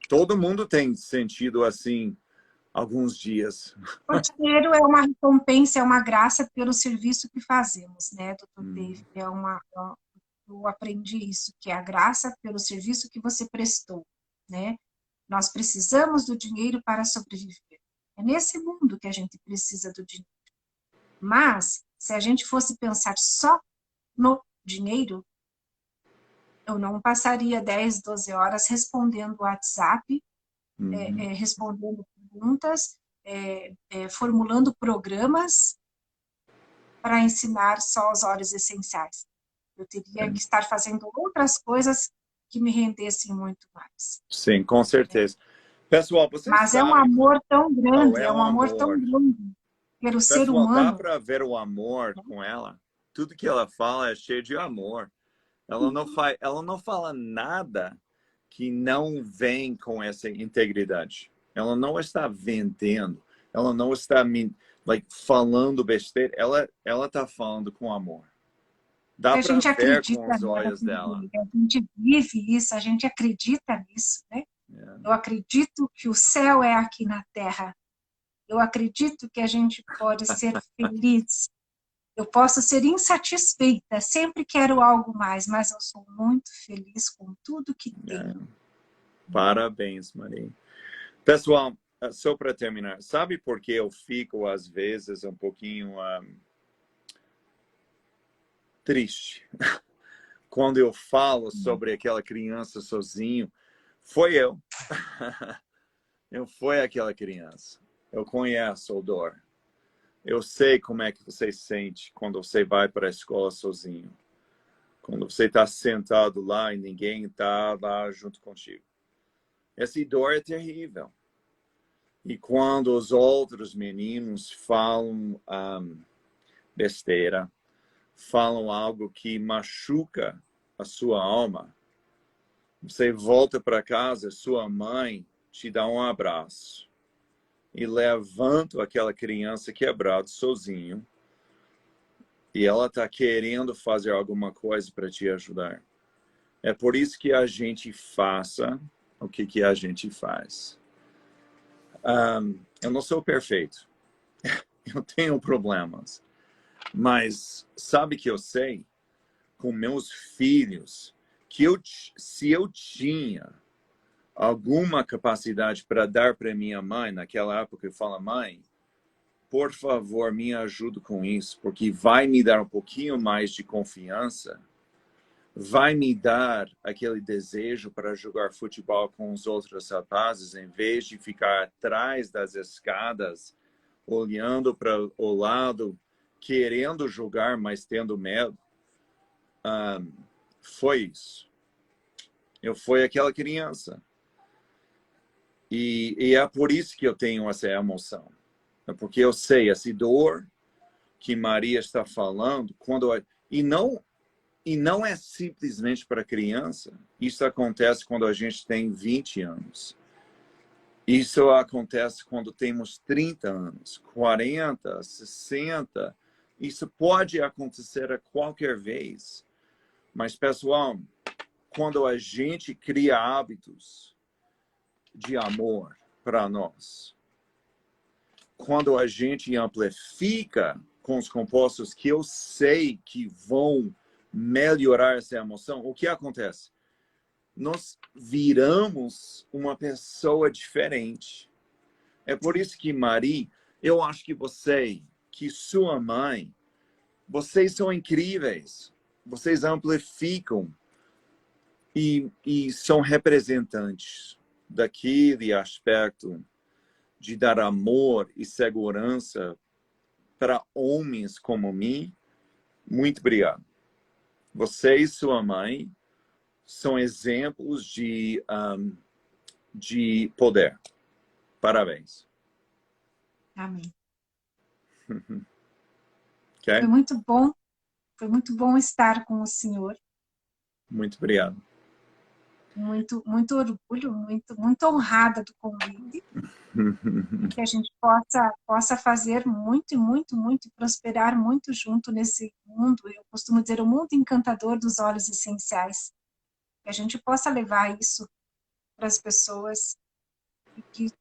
Todo mundo tem sentido assim alguns dias. O dinheiro é uma recompensa, é uma graça pelo serviço que fazemos, né, doutor Dave? Eu aprendi isso, que é a graça pelo serviço que você prestou, né? Nós precisamos do dinheiro para sobreviver. É nesse mundo que a gente precisa do dinheiro. Mas, se a gente fosse pensar só no dinheiro, eu não passaria 10, 12 horas respondendo WhatsApp, respondendo perguntas, formulando programas para ensinar só os óleos essenciais. Eu teria que estar fazendo outras coisas que me rendessem muito mais. Sim, com certeza. Pessoal, vocês Mas é um sabem amor tão qual grande, é é o um amor tão amor. grande pelo ser Pessoal, dá humano. para ver o amor com ela? Tudo que ela fala é cheio de amor. Ela não fala nada que não vem com essa integridade. Ela não está vendendo. Ela não está falando besteira. Ela está falando com amor. Dá A para gente ver com acredita os nela, olhos dela. a gente vive isso, a gente acredita nisso, né? Eu acredito que o céu é aqui na terra. Eu acredito que a gente pode ser feliz. Eu posso ser insatisfeita, sempre quero algo mais, mas eu sou muito feliz com tudo que tenho. Parabéns, Maria. Pessoal, só para terminar, sabe por que eu fico às vezes um pouquinho triste quando eu falo sobre aquela criança sozinho? Foi eu. Eu fui aquela criança. Eu conheço o dor. Eu sei como é que você sente quando você vai para a escola sozinho. Quando você está sentado lá e ninguém está lá junto contigo. Essa dor é terrível. E quando os outros meninos falam besteira, falam algo que machuca a sua alma, Você volta para casa, sua mãe te dá um abraço e levanta aquela criança quebrada sozinho e ela está querendo fazer alguma coisa para te ajudar. É por isso que a gente faça o que a gente faz. Eu não sou perfeito. Eu tenho problemas. Mas sabe que eu sei, com meus filhos, que se eu tinha alguma capacidade para dar para minha mãe, naquela época eu falo, mãe, por favor, me ajude com isso, porque vai me dar um pouquinho mais de confiança, vai me dar aquele desejo para jogar futebol com os outros rapazes, em vez de ficar atrás das escadas, olhando para o lado, querendo jogar, mas tendo medo. Foi isso. Eu fui aquela criança. E é por isso que eu tenho essa emoção. É porque eu sei essa dor que Maria está falando, e não é simplesmente para criança. Isso acontece quando a gente tem 20 anos. Isso acontece quando temos 30 anos, 40, 60. Isso pode acontecer a qualquer vez. Mas, pessoal, quando a gente cria hábitos de amor para nós, quando a gente amplifica com os compostos que eu sei que vão melhorar essa emoção, o que acontece? Nós viramos uma pessoa diferente. É por isso que, Maria, eu acho que você, que sua mãe, vocês são incríveis. Vocês amplificam e são representantes daquele aspecto de dar amor e segurança para homens como mim. Muito obrigado. Você e sua mãe são exemplos de poder. Parabéns. Amém. Okay? Foi muito bom estar com o senhor. Muito obrigado. Muito orgulho, muito honrada do convite. Que a gente possa fazer muito e muito prosperar muito junto nesse mundo. Eu costumo dizer o mundo encantador dos óleos essenciais. Que a gente possa levar isso para as pessoas e que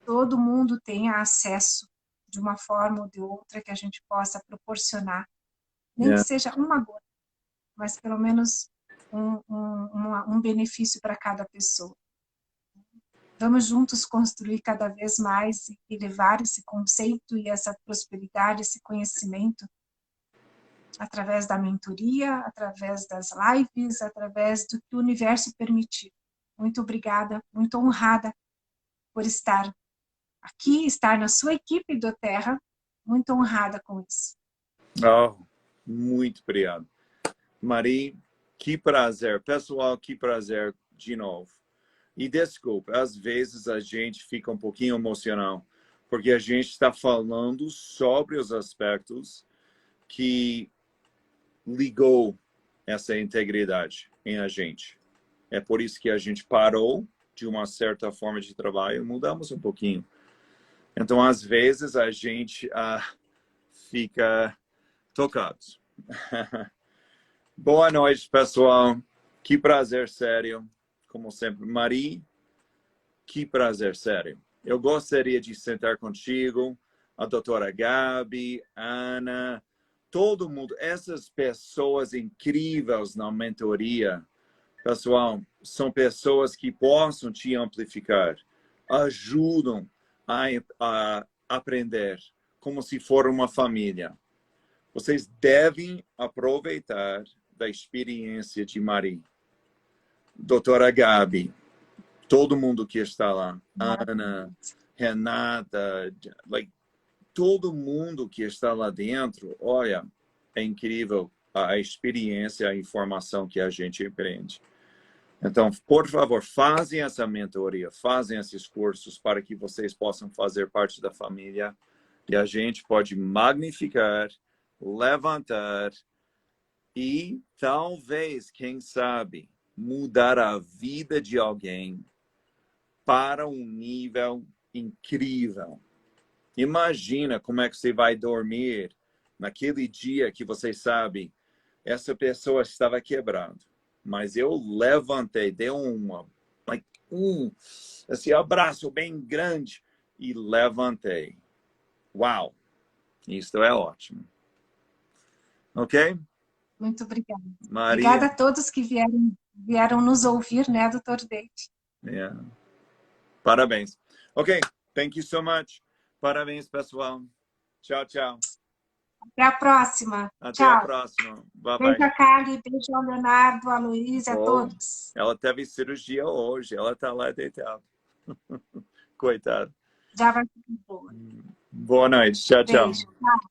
todo mundo tenha acesso de uma forma ou de outra, que a gente possa proporcionar, nem que seja uma gota, mas pelo menos um benefício para cada pessoa. Vamos juntos construir cada vez mais e levar esse conceito e essa prosperidade, esse conhecimento, através da mentoria, através das lives, através do que o universo permitir. Muito obrigada, muito honrada por estar aqui, estar na sua equipe do Terra, muito honrada com isso. Oh, muito obrigado. Maria, que prazer. Pessoal, que prazer de novo. E desculpa, às vezes a gente fica um pouquinho emocional, porque a gente está falando sobre os aspectos que ligou essa integridade em a gente. É por isso que a gente parou de uma certa forma de trabalho e mudamos um pouquinho. Então, às vezes, a gente fica tocado. Boa noite, pessoal. Que prazer sério, como sempre. Maria, que prazer sério. Eu gostaria de sentar contigo, a doutora Gabi, Ana, todo mundo, essas pessoas incríveis na mentoria. Pessoal, são pessoas que possam te amplificar, ajudam a aprender, como se for uma família. Vocês devem aproveitar da experiência de Maria. Doutora Gabi, todo mundo que está lá, Ana, Renata, todo mundo que está lá dentro, olha, é incrível a experiência, a informação que a gente aprende. Então, por favor, fazem essa mentoria, fazem esses cursos para que vocês possam fazer parte da família e a gente pode magnificar, levantar e talvez, quem sabe, mudar a vida de alguém para um nível incrível. Imagina como é que você vai dormir naquele dia que você sabe, essa pessoa estava quebrada, mas eu levantei, dei esse abraço bem grande e levantei. Uau! Isso é ótimo. Ok? Muito obrigada. Maria. Obrigada a todos que vieram nos ouvir, né, doutor David? Yeah. Parabéns. Ok, thank you so much. Parabéns, pessoal. Tchau, tchau. Até a próxima. Até a Tchau. próxima. Bye, Beijo bye. a Carly, beijo ao Leonardo, a Luísa, a Oh, todos. ela teve cirurgia hoje. Ela tá lá deitada. Coitada. Já vai ficar boa. Boa noite. Tchau, tchau. Beijo. Tchau.